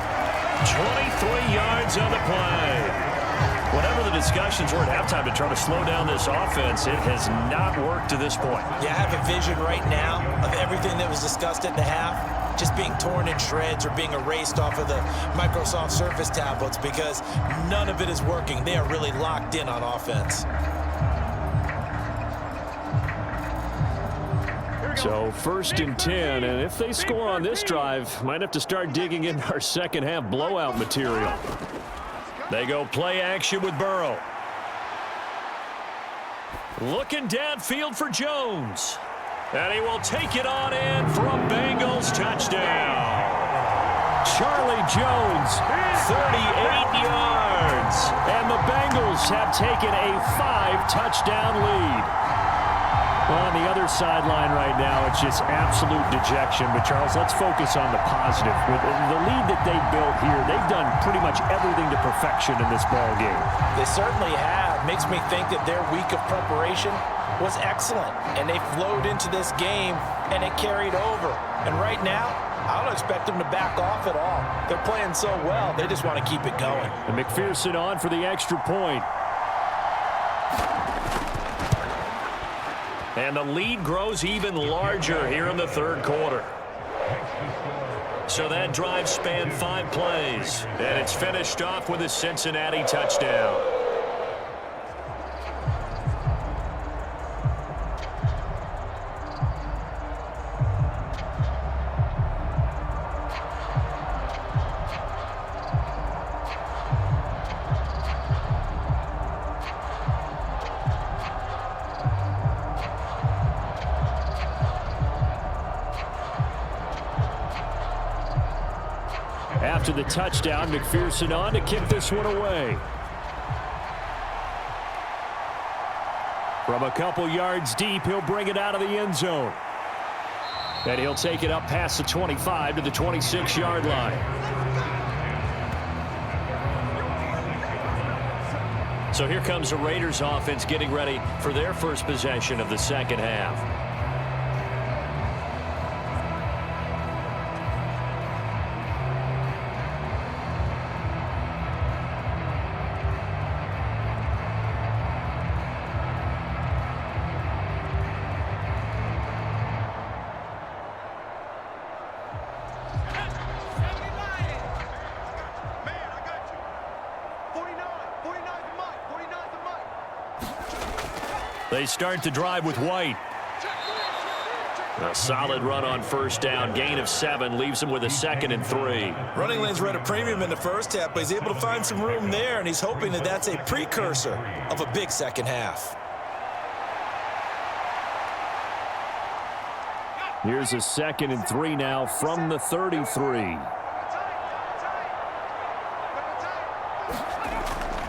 23 yards on the play. Whatever the discussions were at halftime to try to slow down this offense, it has not worked to this point. Yeah, I have a vision right now of everything that was discussed at the half just being torn in shreds or being erased off of the Microsoft Surface tablets because none of it is working. They are really locked in on offense. So 1st and 10, and if they score on this drive, might have to start digging in our second half blowout material. They go play action with Burrow. Looking downfield for Jones. And he will take it on in for a Bengals touchdown. Charlie Jones, 38 yards. And the Bengals have taken a 5-touchdown lead. Well, on the other sideline right now, it's just absolute dejection. But, Charles, let's focus on the positive. With the lead that they've built here, they've done pretty much everything to perfection in this ball game. They certainly have. Makes me think that their week of preparation was excellent. And they flowed into this game, and it carried over. And right now, I don't expect them to back off at all. They're playing so well, they just want to keep it going. And McPherson on for the extra point. And the lead grows even larger here in the third quarter. So that drive spanned 5 plays. And it's finished off with a Cincinnati touchdown. After the touchdown, McPherson on to kick this one away. From a couple yards deep, he'll bring it out of the end zone. And he'll take it up past the 25 to the 26-yard line. So here comes the Raiders offense getting ready for their first possession of the second half. They start the drive with White. A solid run on first down. Gain of 7 leaves him with a 2nd and 3. Running lanes were at a premium in the first half, but he's able to find some room there, and he's hoping that that's a precursor of a big second half. Here's a 2nd and 3 now from the 33.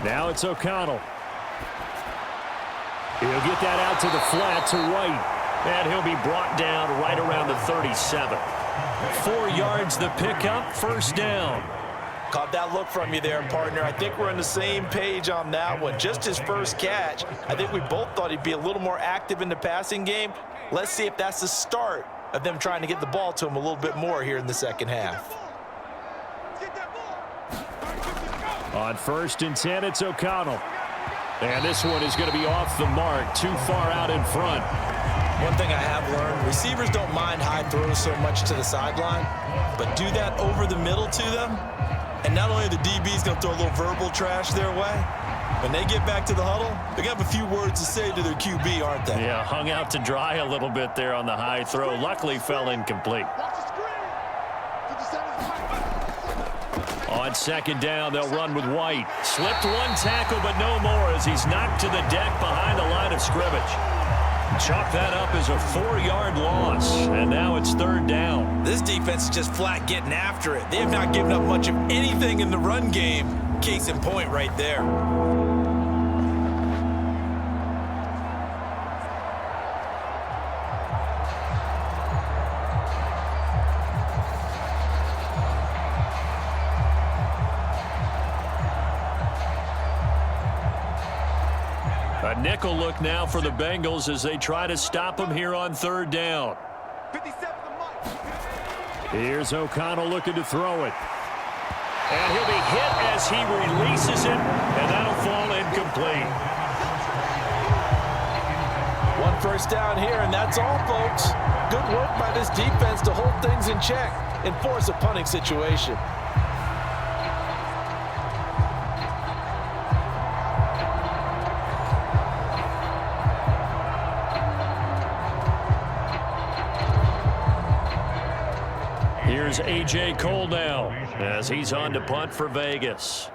Now it's O'Connell. He'll get that out to the flat to White. And he'll be brought down right around the 37. 4 yards the pickup, first down. Caught that look from you there, partner. I think we're on the same page on that one. Just his first catch. I think we both thought he'd be a little more active in the passing game. Let's see if that's the start of them trying to get the ball to him a little bit more here in the second half. On 1st and 10, it's O'Connell. And this one is going to be off the mark, too far out in front. One thing I have learned, receivers don't mind high throws so much to the sideline, but do that over the middle to them, and not only are the DBs going to throw a little verbal trash their way, when they get back to the huddle, they're going to have a few words to say to their QB, aren't they? Yeah, hung out to dry a little bit there on the high throw. Luckily fell incomplete. On 2nd down, they'll run with White. Slipped one tackle, but no more as he's knocked to the deck behind the line of scrimmage. Chalk that up as a 4-yard loss, and now it's 3rd down. This defense is just flat getting after it. They have not given up much of anything in the run game. Case in point right there. A nickel look now for the Bengals as they try to stop him here on 3rd down. Here's O'Connell looking to throw it. And he'll be hit as he releases it, and that'll fall incomplete. 1 first down here, and that's all, folks. Good work by this defense to hold things in check and force a punting situation. Here's A.J. Cole now as he's on to punt for Vegas.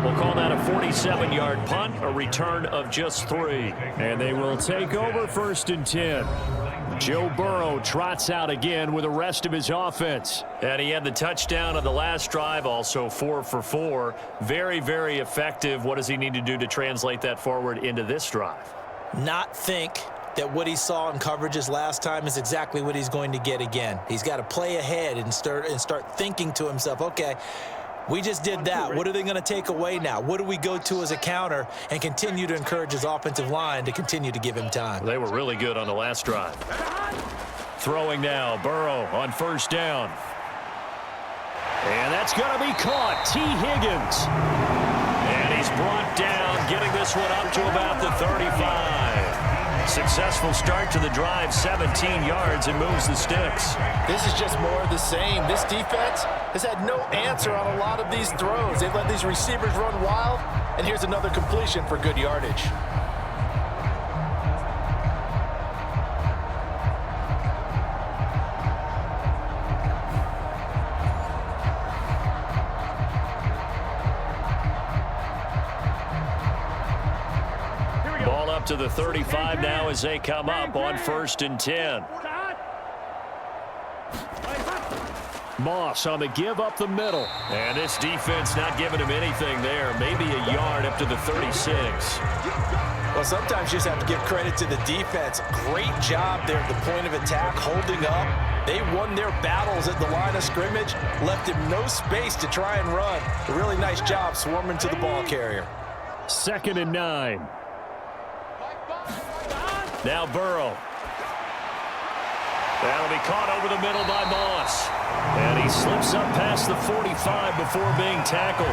We'll call that a 47-yard punt, a return of just 3. And they will take over 1st and 10. Joe Burrow trots out again with the rest of his offense. And he had the touchdown on the last drive, also 4 for 4. Very, very effective. What does he need to do to translate that forward into this drive? Not think that what he saw in coverages last time is exactly what he's going to get again. He's got to play ahead and start thinking to himself, okay, we just did that. What are they going to take away now? What do we go to as a counter? And continue to encourage his offensive line to continue to give him time. They were really good on the last drive. Throwing now, Burrow on 1st down. And that's going to be caught. T. Higgins. And he's brought down, getting this one up to about the 35. Successful start to the drive, 17 yards, and moves the sticks. This is just more of the same. This defense has had no answer on a lot of these throws. They've let these receivers run wild, and here's another completion for good yardage. Ball up to the 35 now as they come up on 1st and 10. Moss on the give up the middle. And this defense not giving him anything there. Maybe a yard up to the 36. Well, sometimes you just have to give credit to the defense. Great job there at the point of attack, holding up. They won their battles at the line of scrimmage, left him no space to try and run. A really nice job swarming to the ball carrier. 2nd and 9. Now Burrow. That'll be caught over the middle by Moss. And he slips up past the 45 before being tackled.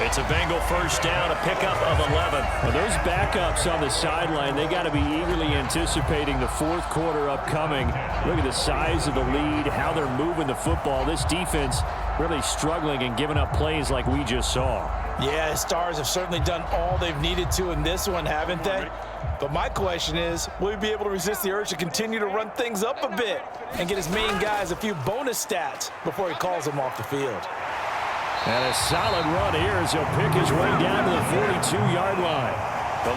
It's a Bengal 1st down, a pickup of 11. Well, those backups on the sideline, they got to be eagerly anticipating the 4th quarter upcoming. Look at the size of the lead, how they're moving the football. This defense really struggling and giving up plays like we just saw. Yeah, his Stars have certainly done all they've needed to in this one, haven't they? But my question is, will he be able to resist the urge to continue to run things up a bit and get his main guys a few bonus stats before he calls them off the field? And a solid run here as he'll pick his way down to the 42-yard line.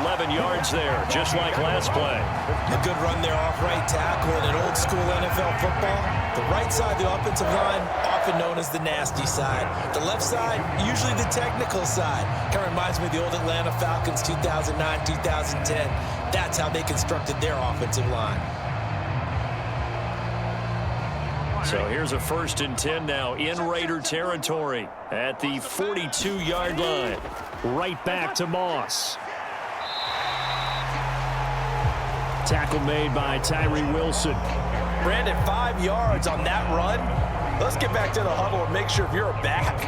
11 yards there, just like last play. A good run there off right tackle in an old-school NFL football. The right side of the offensive line, often known as the nasty side. The left side, usually the technical side. Kind of reminds me of the old Atlanta Falcons 2009, 2010. That's how they constructed their offensive line. So here's a 1st and 10 now in Raider territory at the 42-yard line. Right back to Moss. Tackle made by Tyree Wilson. Brandon, 5 yards on that run. Let's get back to the huddle and make sure if you're a back,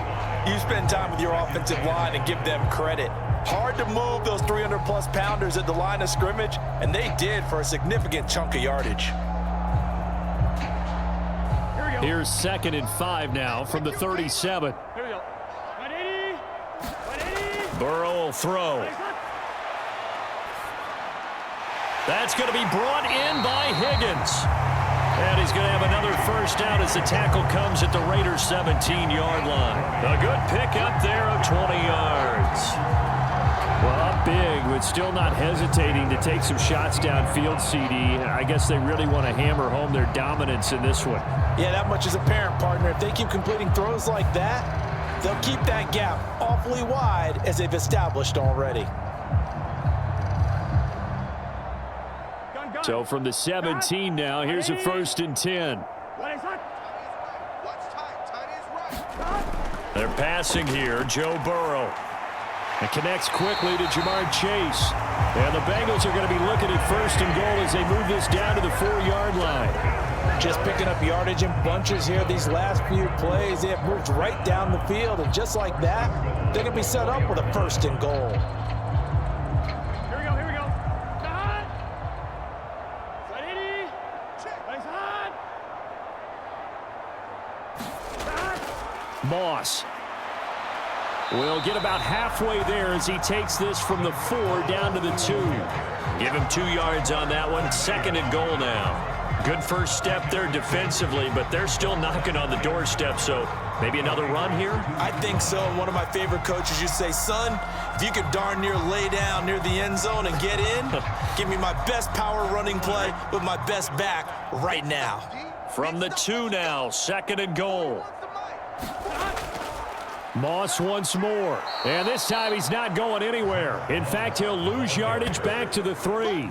you spend time with your offensive line and give them credit. Hard to move those 300-plus pounders at the line of scrimmage, and they did for a significant chunk of yardage. Here's 2nd and 5 now from the 37. Here we go. 180. 180. Burrow will throw. That's going to be brought in by Higgins. And he's going to have another 1st down as the tackle comes at the Raiders' 17-yard line. A good pickup there of 20 yards. Well, up big, but still not hesitating to take some shots downfield, CD. I guess they really want to hammer home their dominance in this one. Yeah, that much is apparent, partner. If they keep completing throws like that, they'll keep that gap awfully wide as they've established already. So from the 17 now, here's a 1st and 10. They're passing here, Joe Burrow. It connects quickly to Jamar Chase. And the Bengals are going to be looking at 1st and goal as they move this down to the 4-yard line. Just picking up yardage in bunches here these last few plays. They have moved right down the field, and just like that, they're going to be set up with a 1st and goal. Here we go. Here we go. Start. 180. Start. Moss will get about halfway there as he takes this from the 4 down to the 2. Give him 2 yards on that one. 2nd and goal now. Good first step there defensively, but they're still knocking on the doorstep, so maybe another run here? I think so. One of my favorite coaches used to say, son, if you could darn near lay down near the end zone and get in, give me my best power running play with my best back right now. From the 2 now, 2nd and goal. Moss once more. And this time he's not going anywhere. In fact, he'll lose yardage back to the 3.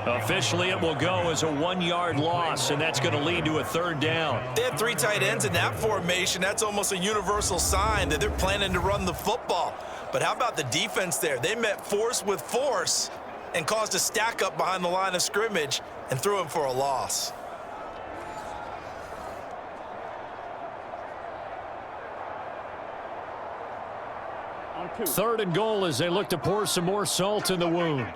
Officially, it will go as a 1-yard loss, and that's going to lead to a 3rd down. They have 3 tight ends in that formation. That's almost a universal sign that they're planning to run the football. But how about the defense there? They met force with force and caused a stack up behind the line of scrimmage and threw him for a loss. On 2. 3rd and goal as they look to pour some more salt in the wound.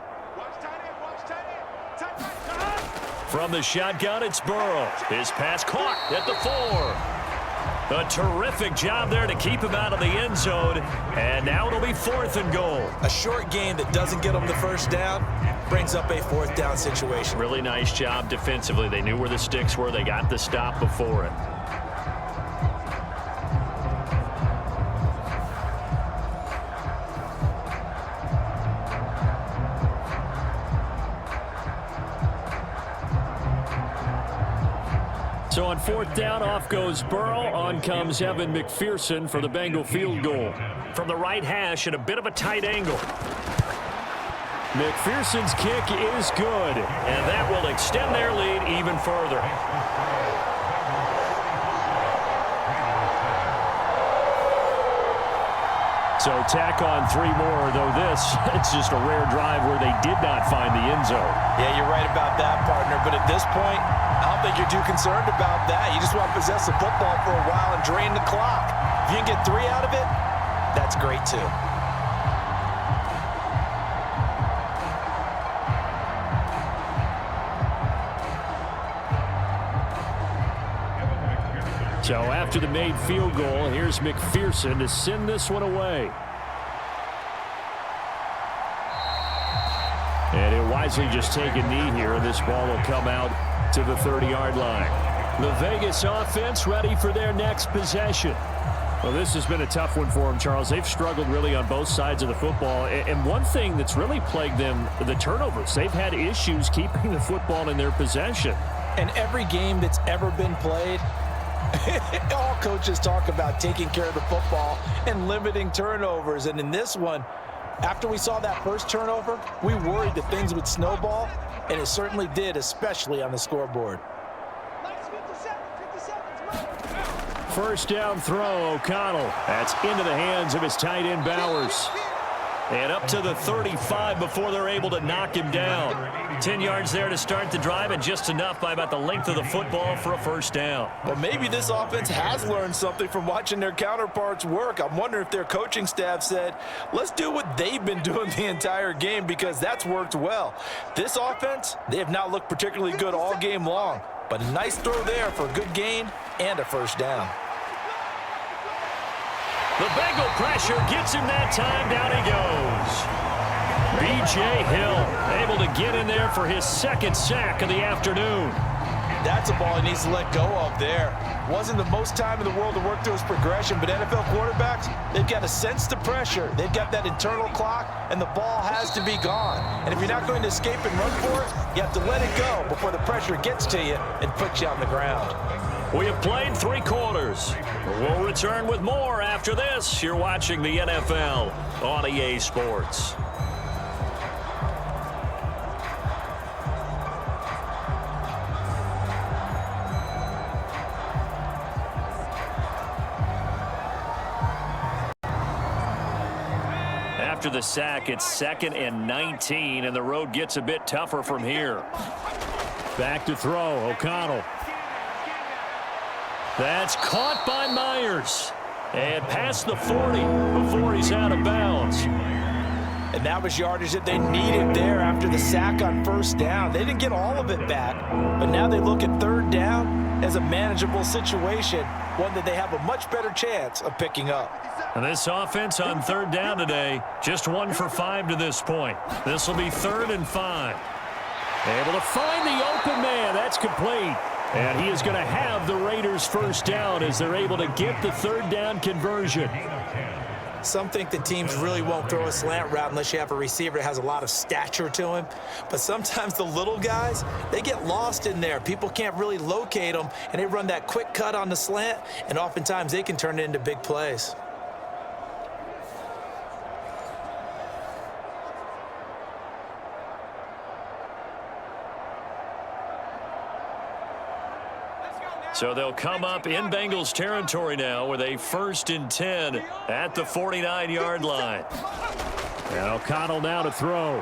From the shotgun, it's Burrow. His pass caught at the 4. A terrific job there to keep him out of the end zone. And now it'll be 4th and goal. A short game that doesn't get them the first down brings up a 4th down situation. Really nice job defensively. They knew where the sticks were. They got the stop before it. So on 4th down, off goes Burrow. On comes Evan McPherson for the Bengal field goal. From the right hash at a bit of a tight angle. McPherson's kick is good. And that will extend their lead even further. So tack on 3 more, though it's just a rare drive where they did not find the end zone. Yeah, you're right about that, partner. But at this point, I don't think you're too concerned about that. You just want to possess the football for a while and drain the clock. If you can get 3 out of it, that's great too. So after the made field goal, here's McPherson to send this one away. And he'll wisely just take a knee here, and this ball will come out to the 30-yard line. The Vegas offense ready for their next possession. Well, this has been a tough one for them, Charles. They've struggled really on both sides of the football. And one thing that's really plagued them, the turnovers. They've had issues keeping the football in their possession. And every game that's ever been played, all coaches talk about taking care of the football and limiting turnovers. And in this one, after we saw that first turnover, we worried that things would snowball, and it certainly did, especially on the scoreboard. First down throw, O'Connell. That's into the hands of his tight end, Bowers. And up to the 35 before they're able to knock him down. 10 yards there to start the drive, and just enough by about the length of the football for a first down. Well, maybe this offense has learned something from watching their counterparts work. I'm wondering if their coaching staff said, let's do what they've been doing the entire game, because that's worked well. This offense, they have not looked particularly good all game long, but a nice throw there for a good gain and a first down. The Bengal pressure gets him that time. Down he goes. B.J. Hill able to get in there for his 2nd sack of the afternoon. That's a ball he needs to let go of there. Wasn't the most time in the world to work through his progression, but NFL quarterbacks, they've got to sense the pressure. They've got that internal clock, and the ball has to be gone. And if you're not going to escape and run for it, you have to let it go before the pressure gets to you and puts you on the ground. We have played 3 quarters. We'll return with more after this. You're watching the NFL on EA Sports. After the sack, it's 2nd and 19, and the road gets a bit tougher from here. Back to throw, O'Connell. That's caught by Myers. And past the 40 before he's out of bounds. And that was yardage that they needed there after the sack on first down. They didn't get all of it back, but now they look at 3rd down as a manageable situation, one that they have a much better chance of picking up. And this offense on 3rd down today, just 1 for 5 to this point. This will be 3rd and 5. Able to find the open man. That's complete. And he is going to have the Raiders first down as they're able to get the third down conversion. Some think that teams really won't throw a slant route unless you have a receiver that has a lot of stature to him. But sometimes the little guys, they get lost in there. People can't really locate them, and they run that quick cut on the slant, and oftentimes they can turn it into big plays. So they'll come up in Bengals territory now with a 1st and 10 at the 49-yard line. And O'Connell now to throw.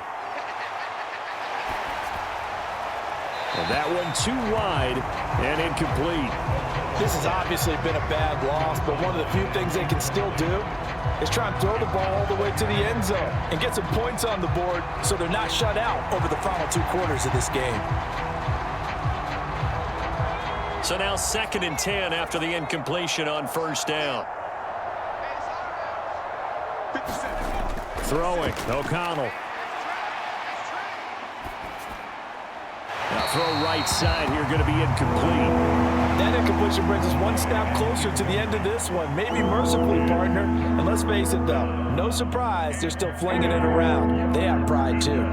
And that one too wide and incomplete. This has obviously been a bad loss, but one of the few things they can still do is try and throw the ball all the way to the end zone and get some points on the board so they're not shut out over the final 2 quarters of this game. So now 2nd and 10 after the incompletion on 1st down. Throwing, O'Connell. Now throw right side here, going to be incomplete. That incompletion brings us one step closer to the end of this one. Maybe mercifully, partner. And let's face it, though, no surprise, they're still flinging it around. They have pride, too.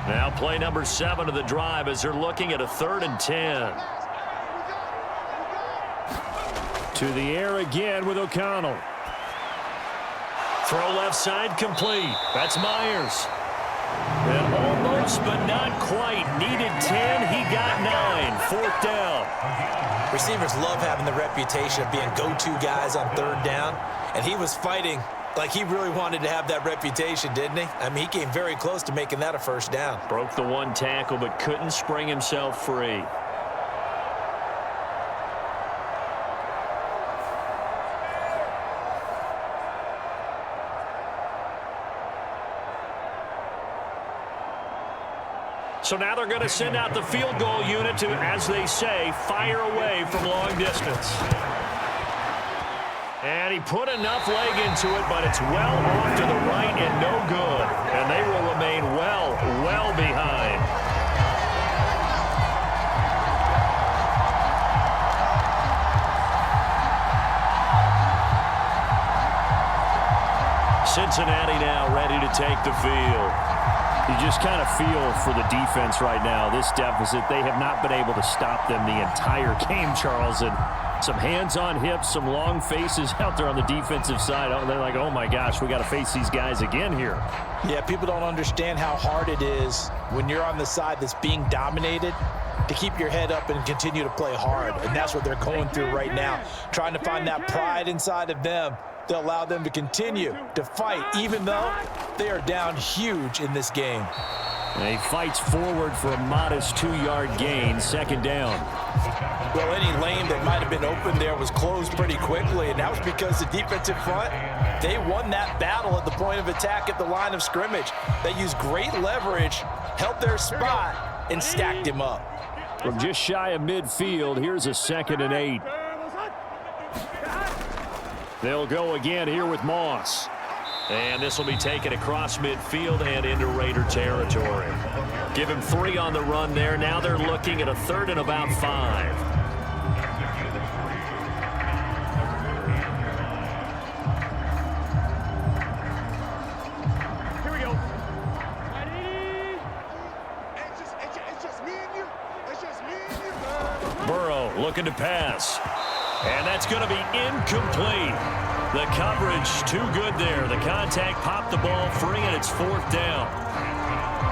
Now play number 7 of the drive as they're looking at a 3rd and 10. To the air again with O'Connell. Throw left side complete. That's Myers. And almost but not quite. Needed 10. He got 9. 4th down. Receivers love having the reputation of being go-to guys on 3rd down, and he was fighting like he really wanted to have that reputation, didn't he? I mean, he came very close to making that a 1st down. Broke the 1 tackle, but couldn't spring himself free. So now they're going to send out the field goal unit to, as they say, fire away from long distance. And he put enough leg into it, but it's well off to the right and no good. And they will remain well behind. Cincinnati now ready to take the field. You just kind of feel for the defense right now. This deficit, they have not been able to stop them the entire game, Charles. And some hands on hips, some long faces out there on the defensive side. They're like, oh, my gosh, we got to face these guys again here. Yeah, people don't understand how hard it is when you're on the side that's being dominated to keep your head up and continue to play hard. And that's what they're going through right now, trying to find that pride inside of them to allow them to continue to fight, even though they are down huge in this game. And he fights forward for a modest 2-yard gain, 2nd down. Well, any lane that might have been open there was closed pretty quickly, and that was because the defensive front, they won that battle at the point of attack at the line of scrimmage. They used great leverage, held their spot, and stacked him up. From just shy of midfield, here's a 2nd and 8. They'll go again here with Moss. And this will be taken across midfield and into Raider territory. Give him 3 on the run there. Now they're looking at a 3rd and about 5. Here we go. It's just me and you. It's just me and you. Burrow looking to pass. And that's going to be incomplete. The coverage too good there. The contact popped the ball free, and it's 4th down.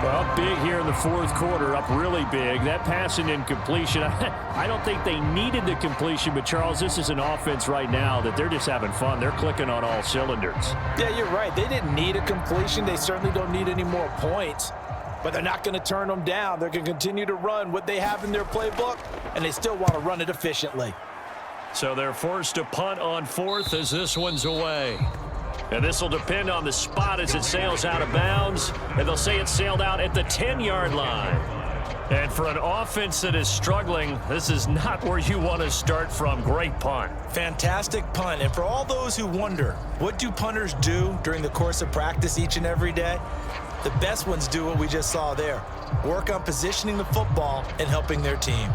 Well, big here in the 4th quarter, up really big. That pass and incompletion, I don't think they needed the completion, but, Charles, this is an offense right now that they're just having fun. They're clicking on all cylinders. Yeah, you're right. They didn't need a completion. They certainly don't need any more points, but they're not going to turn them down. They're going to continue to run what they have in their playbook, and they still want to run it efficiently. So they're forced to punt on 4th as this one's away. And this will depend on the spot as it sails out of bounds. And they'll say it sailed out at the 10-yard line. And for an offense that is struggling, this is not where you want to start from. Great punt. Fantastic punt. And for all those who wonder, what do punters do during the course of practice each and every day? The best ones do what we just saw there. Work on positioning the football and helping their team.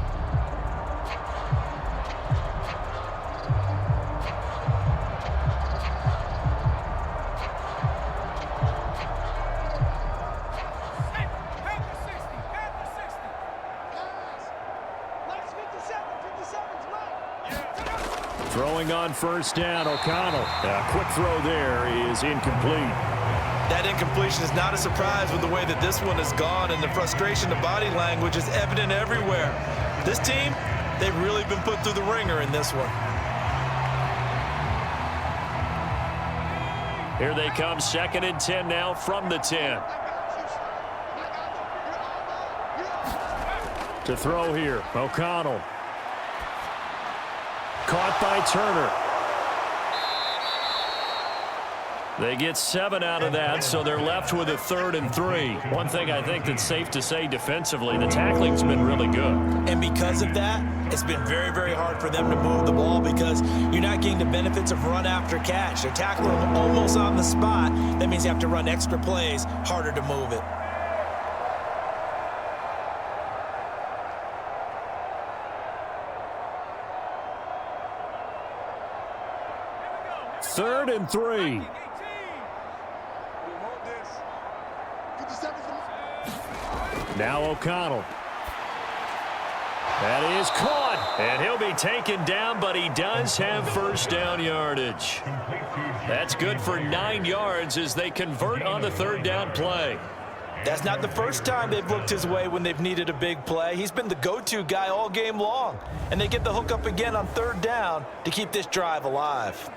Throwing on first down, O'Connell. A quick throw there is incomplete. That incompletion is not a surprise with the way that this one has gone, and the frustration, the body language is evident everywhere. This team, they've really been put through the ringer in this one. Here they come, 2nd and 10 now from the 10. To throw here, O'Connell. Caught by Turner. They get 7 out of that, so they're left with a 3rd and 3. One thing I think that's safe to say defensively, the tackling's been really good. And because of that, it's been very, very hard for them to move the ball because you're not getting the benefits of run after catch. They're tackling almost on the spot. That means you have to run extra plays, harder to move it. Third and 3. Now O'Connell. That is caught. And he'll be taken down, but he does have first down yardage. That's good for 9 yards as they convert on the 3rd down play. That's not the first time they've looked his way when they've needed a big play. He's been the go-to guy all game long. And they get the hook up again on 3rd down to keep this drive alive.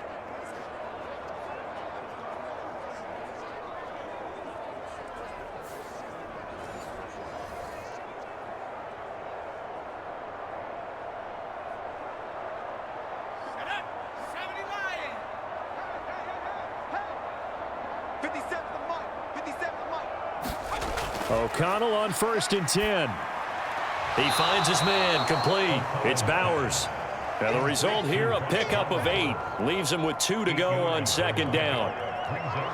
O'Connell on 1st and 10. He finds his man, complete. It's Bowers. Now the result here, a pickup of 8. Leaves him with 2 to go on 2nd down.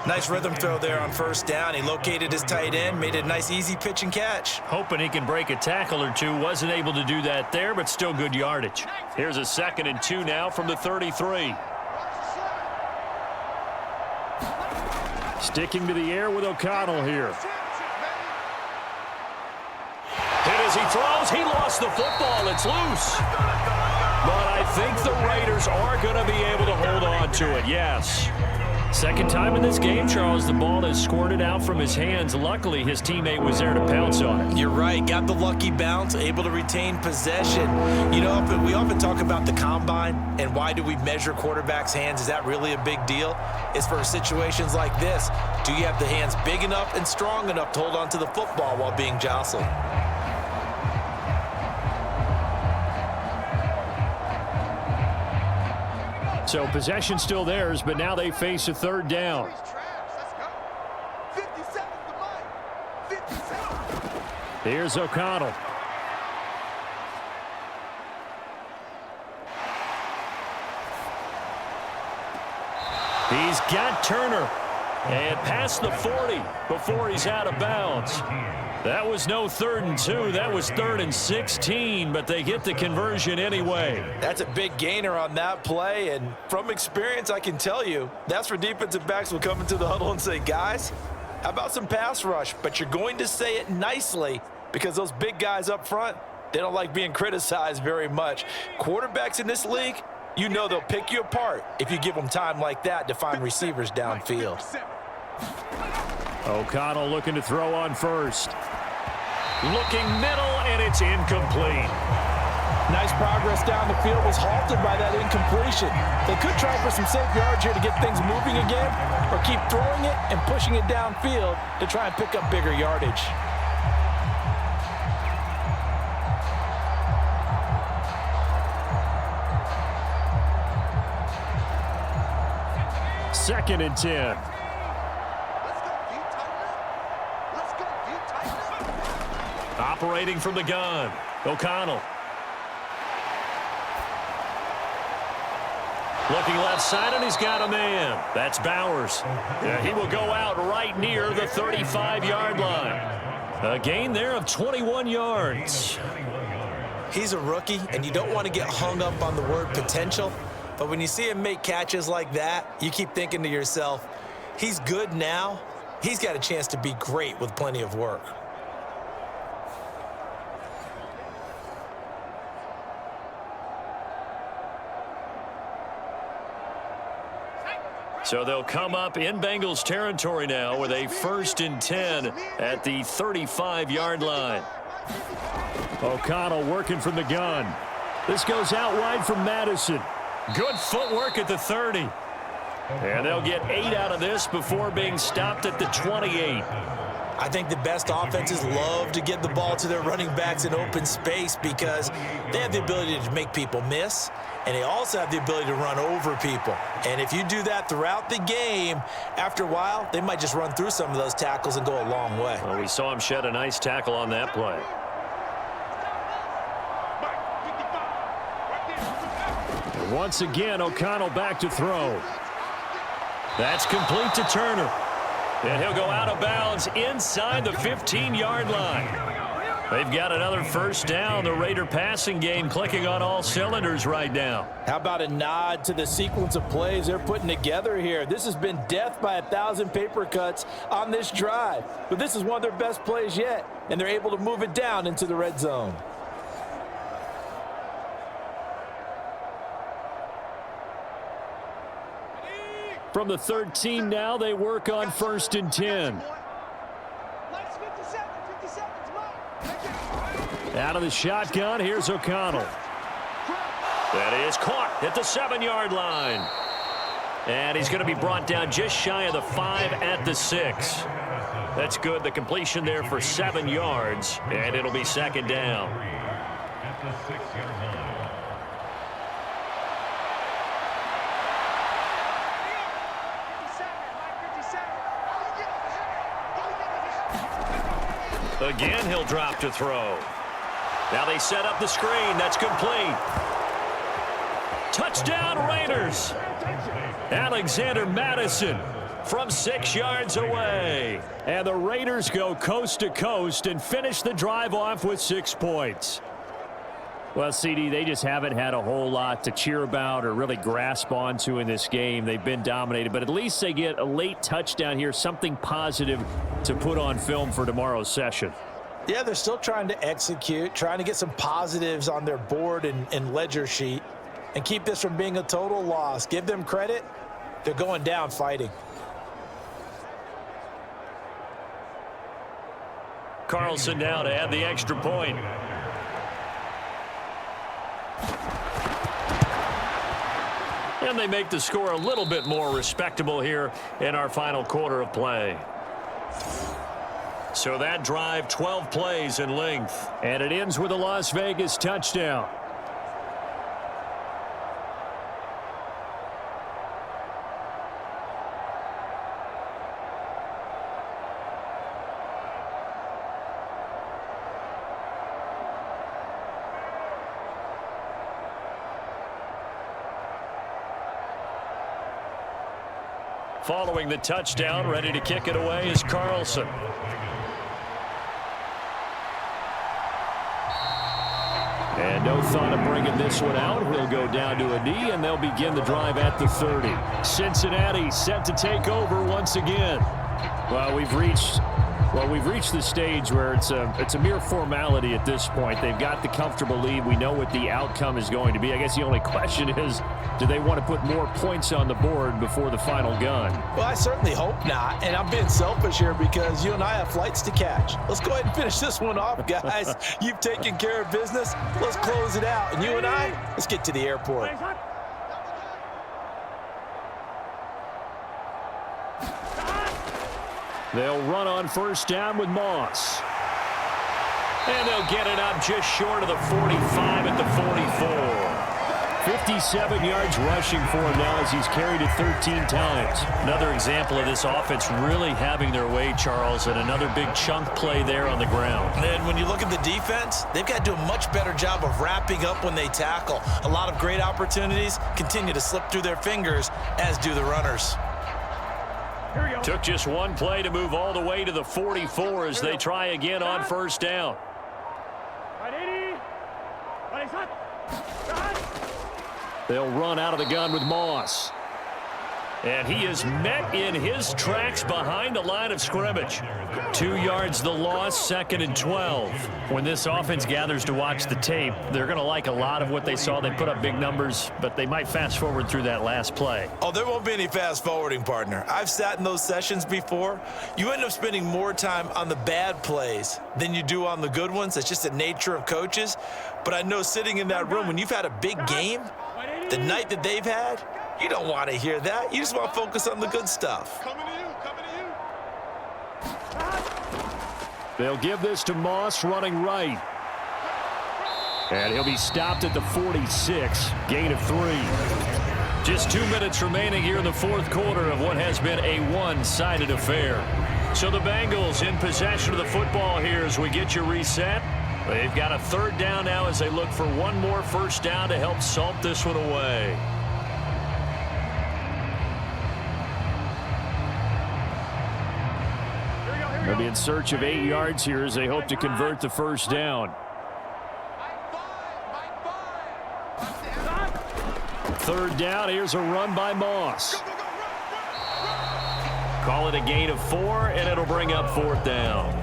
Nice rhythm throw there on 1st down. He located his tight end, made it a nice, easy pitch and catch. Hoping he can break a tackle or two. Wasn't able to do that there, but still good yardage. Here's a 2nd and 2 now from the 33. Sticking to the air with O'Connell here. Hit as he throws. He lost the football. It's loose. But I think the Raiders are going to be able to hold on to it, yes. Second time in this game, Charles, the ball has squirted out from his hands. Luckily, his teammate was there to pounce on it. You're right. Got the lucky bounce, able to retain possession. You know, we often talk about the combine and why do we measure quarterbacks' hands. Is that really a big deal? It's for situations like this. Do you have the hands big enough and strong enough to hold on to the football while being jostled? So possession still theirs, but now they face a 3rd down. Here's O'Connell. He's got Turner. And past the 40 before he's out of bounds. That was no 3rd and 2. That was 3rd and 16, but they get the conversion anyway. That's a big gainer on that play, and from experience, I can tell you, that's where defensive backs will come into the huddle and say, guys, how about some pass rush? But you're going to say it nicely because those big guys up front, they don't like being criticized very much. Quarterbacks in this league, you know they'll pick you apart if you give them time like that to find receivers downfield. O'Connell looking to throw on 1st. Looking middle, and it's incomplete. Nice progress down the field, was halted by that incompletion. They could try for some safe yards here to get things moving again, or keep throwing it and pushing it downfield to try and pick up bigger yardage. Second and 10. operating from the gun. O'Connell. Looking left side, and he's got a man. That's Bowers. He will go out right near the 35-yard line. A gain there of 21 yards. He's a rookie, and you don't want to get hung up on the word potential. But when you see him make catches like that, you keep thinking to yourself, he's good now. He's got a chance to be great with plenty of work. So they'll come up in Bengals territory now with a 1st and 10 at the 35-yard line. O'Connell working from the gun. This goes out wide from Madison. Good footwork at the 30. And they'll get 8 out of this before being stopped at the 28. I think the best offenses love to get the ball to their running backs in open space because they have the ability to make people miss, and they also have the ability to run over people. And if you do that throughout the game, after a while, they might just run through some of those tackles and go a long way. Well, we saw him shed a nice tackle on that play. And once again, O'Connell back to throw. That's complete to Turner. And he'll go out of bounds inside the 15-yard line. They've got another first down. The Raider passing game clicking on all cylinders right now. How about a nod to the sequence of plays they're putting together here? This has been death by 1,000 paper cuts on this drive. But this is one of their best plays yet, and they're able to move it down into the red zone. From the 13 now, they work on 1st and 10. Out of the shotgun, here's O'Connell. That is caught at the 7-yard line. And he's going to be brought down just shy of the 5 at the 6. That's good. The completion there for 7 yards, and it'll be 2nd down. At the 6-yard line. Again, he'll drop to throw. Now they set up the screen. That's complete. Touchdown, Raiders. Alexander Madison from 6 yards away. And the Raiders go coast to coast and finish the drive off with 6 points. Well, CD, they just haven't had a whole lot to cheer about or really grasp onto in this game. They've been dominated, but at least they get a late touchdown here, something positive to put on film for tomorrow's session. Yeah, they're still trying to execute, trying to get some positives on their board and ledger sheet and keep this from being a total loss. Give them credit. They're going down fighting. Carlson now to add the extra point. And they make the score a little bit more respectable here in our final quarter of play. So that drive, 12 plays in length. And it ends with a Las Vegas touchdown. Following the touchdown, ready to kick it away is Carlson. And no thought of bringing this one out. He'll go down to a knee, and they'll begin the drive at the 30. Cincinnati set to take over once again. Well, we've reached the stage where it's a mere formality at this point. They've got the comfortable lead. We know what the outcome is going to be. I guess the only question is, do they want to put more points on the board before the final gun? Well, I certainly hope not, and I'm being selfish here because you and I have flights to catch. Let's go ahead and finish this one off, guys. You've taken care of business. Let's close it out, and you and I, let's get to the airport. They'll run on first down with Moss. And they'll get it up just short of the 45 at the 44. 57 yards rushing for him now as he's carried it 13 times. Another example of this offense really having their way, Charles, and another big chunk play there on the ground. And when you look at the defense, they've got to do a much better job of wrapping up when they tackle. A lot of great opportunities continue to slip through their fingers, as do the runners. Here we go. Took just one play to move all the way to the 44 as they try again on first down. Right, 80. Right, hot. Shot. They'll run out of the gun with Moss. And he is met in his tracks behind the line of scrimmage. 2 yards the loss, 2nd and 12. When this offense gathers to watch the tape, they're going to like a lot of what they saw. They put up big numbers, but they might fast forward through that last play. Oh, there won't be any fast forwarding, partner. I've sat in those sessions before. You end up spending more time on the bad plays than you do on the good ones. It's just the nature of coaches. But I know sitting in that room, when you've had a big game, the night that they've had, you don't want to hear that. You just want to focus on the good stuff. Coming to you, coming to you. They'll give this to Moss running right. And he'll be stopped at the 46, gain of 3. Just 2 minutes remaining here in the fourth quarter of what has been a one-sided affair. So the Bengals in possession of the football here as we get you reset. They've got a third down now as they look for one more first down to help salt this one away. They'll be in search of 8 yards here as they hope to convert the first down. Third down, here's a run by Moss. Call it a gain of 4, and it'll bring up fourth down.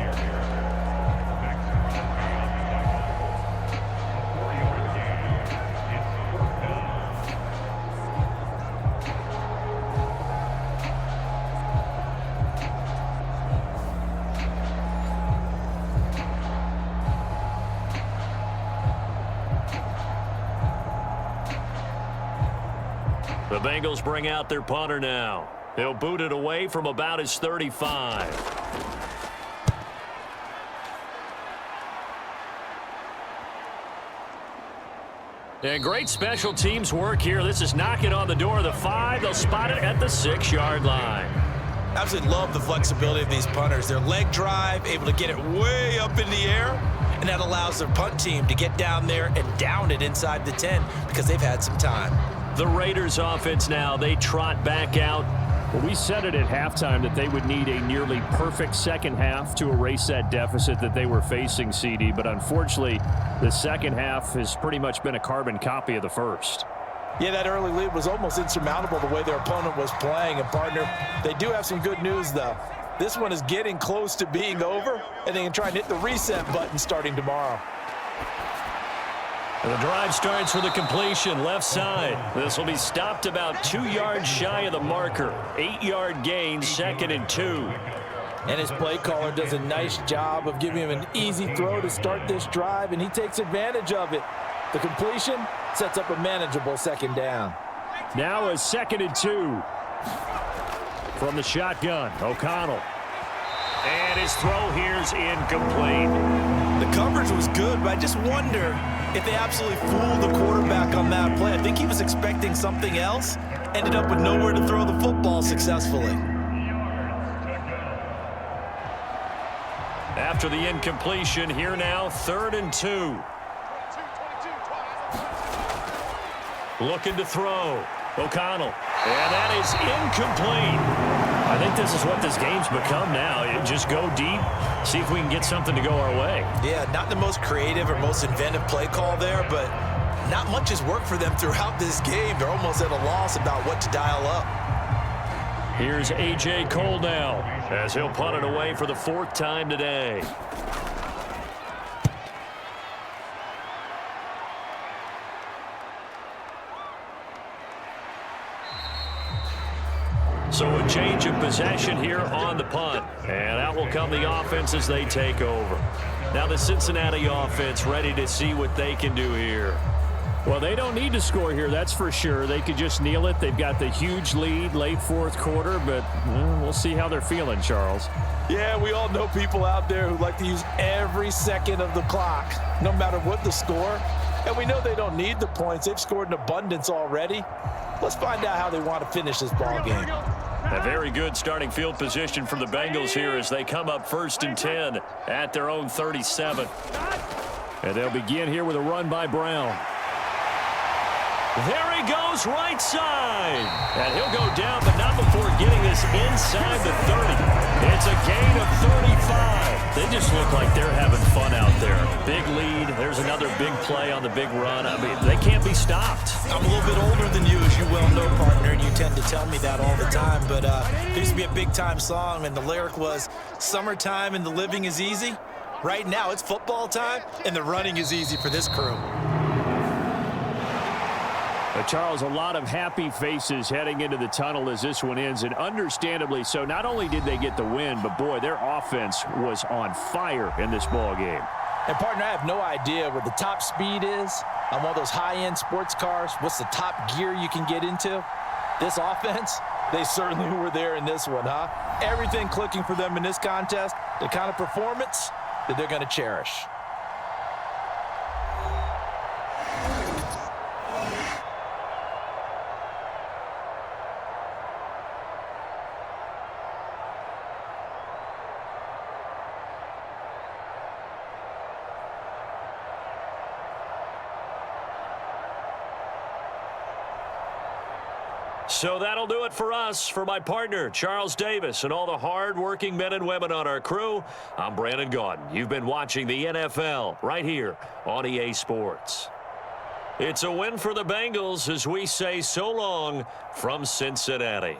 The Bengals bring out their punter now. They'll boot it away from about his 35. And great special teams work here. This is knocking on the door of the 5. They'll spot it at the 6-yard line. Absolutely love the flexibility of these punters. Their leg drive, able to get it way up in the air, and that allows their punt team to get down there and down it inside the 10 because they've had some time. The Raiders offense now, they trot back out. Well, we said it at halftime that they would need a nearly perfect second half to erase that deficit that they were facing, CD. But unfortunately, the second half has pretty much been a carbon copy of the first. Yeah, that early lead was almost insurmountable the way their opponent was playing. And, partner, they do have some good news, though. This one is getting close to being over, and they can try and hit the reset button starting tomorrow. The drive starts with a completion left side. This will be stopped about 2 yards shy of the marker. 8-yard gain, 2nd and 2. And his play caller does a nice job of giving him an easy throw to start this drive, and he takes advantage of it. The completion sets up a manageable second down. Now a 2nd and 2. From the shotgun, O'Connell. And his throw here's incomplete. The coverage was good, but I just wonder if they absolutely fooled the quarterback on that play. I think he was expecting something else, ended up with nowhere to throw the football successfully. After the incompletion, here now, 3rd and 2. Looking to throw. O'Connell. And that is incomplete. I think this is what this game's become now. You just go deep, see if we can get something to go our way. Yeah, not the most creative or most inventive play call there, but not much has worked for them throughout this game. They're almost at a loss about what to dial up. Here's A.J. Cole now as he'll punt it away for the 4th time today. So a change of possession here on the punt. And out will come the offense as they take over. Now the Cincinnati offense ready to see what they can do here. Well, they don't need to score here, that's for sure. They could just kneel it. They've got the huge lead late fourth quarter, but we'll see how they're feeling, Charles. Yeah, we all know people out there who like to use every second of the clock, no matter what the score. And we know they don't need the points. They've scored in abundance already. Let's find out how they want to finish this ball game. A very good starting field position for the Bengals here as they come up 1st and 10 at their own 37. And they'll begin here with a run by Brown. There he goes, right side. And he'll go down, but not before getting this inside the 30. It's a gain of 35. They just look like they're having fun out there. Big lead. There's another big play on the big run. I mean, they can't be stopped. I'm a little bit older than you, as you well know, partner, and you tend to tell me that all the time. But there used to be a big-time song, and the lyric was, "Summertime and the living is easy." Right now, it's football time, and the running is easy for this crew. Charles, a lot of happy faces heading into the tunnel as this one ends, and understandably so. Not only did they get the win, but, boy, their offense was on fire in this ball game. And, partner, I have no idea what the top speed is on one of those high-end sports cars. What's the top gear you can get into? This offense, they certainly were there in this one, huh? Everything clicking for them in this contest, the kind of performance that they're going to cherish. So that'll do it for us. For my partner, Charles Davis, and all the hard-working men and women on our crew, I'm Brandon Gaudin. You've been watching the NFL right here on EA Sports. It's a win for the Bengals as we say so long from Cincinnati.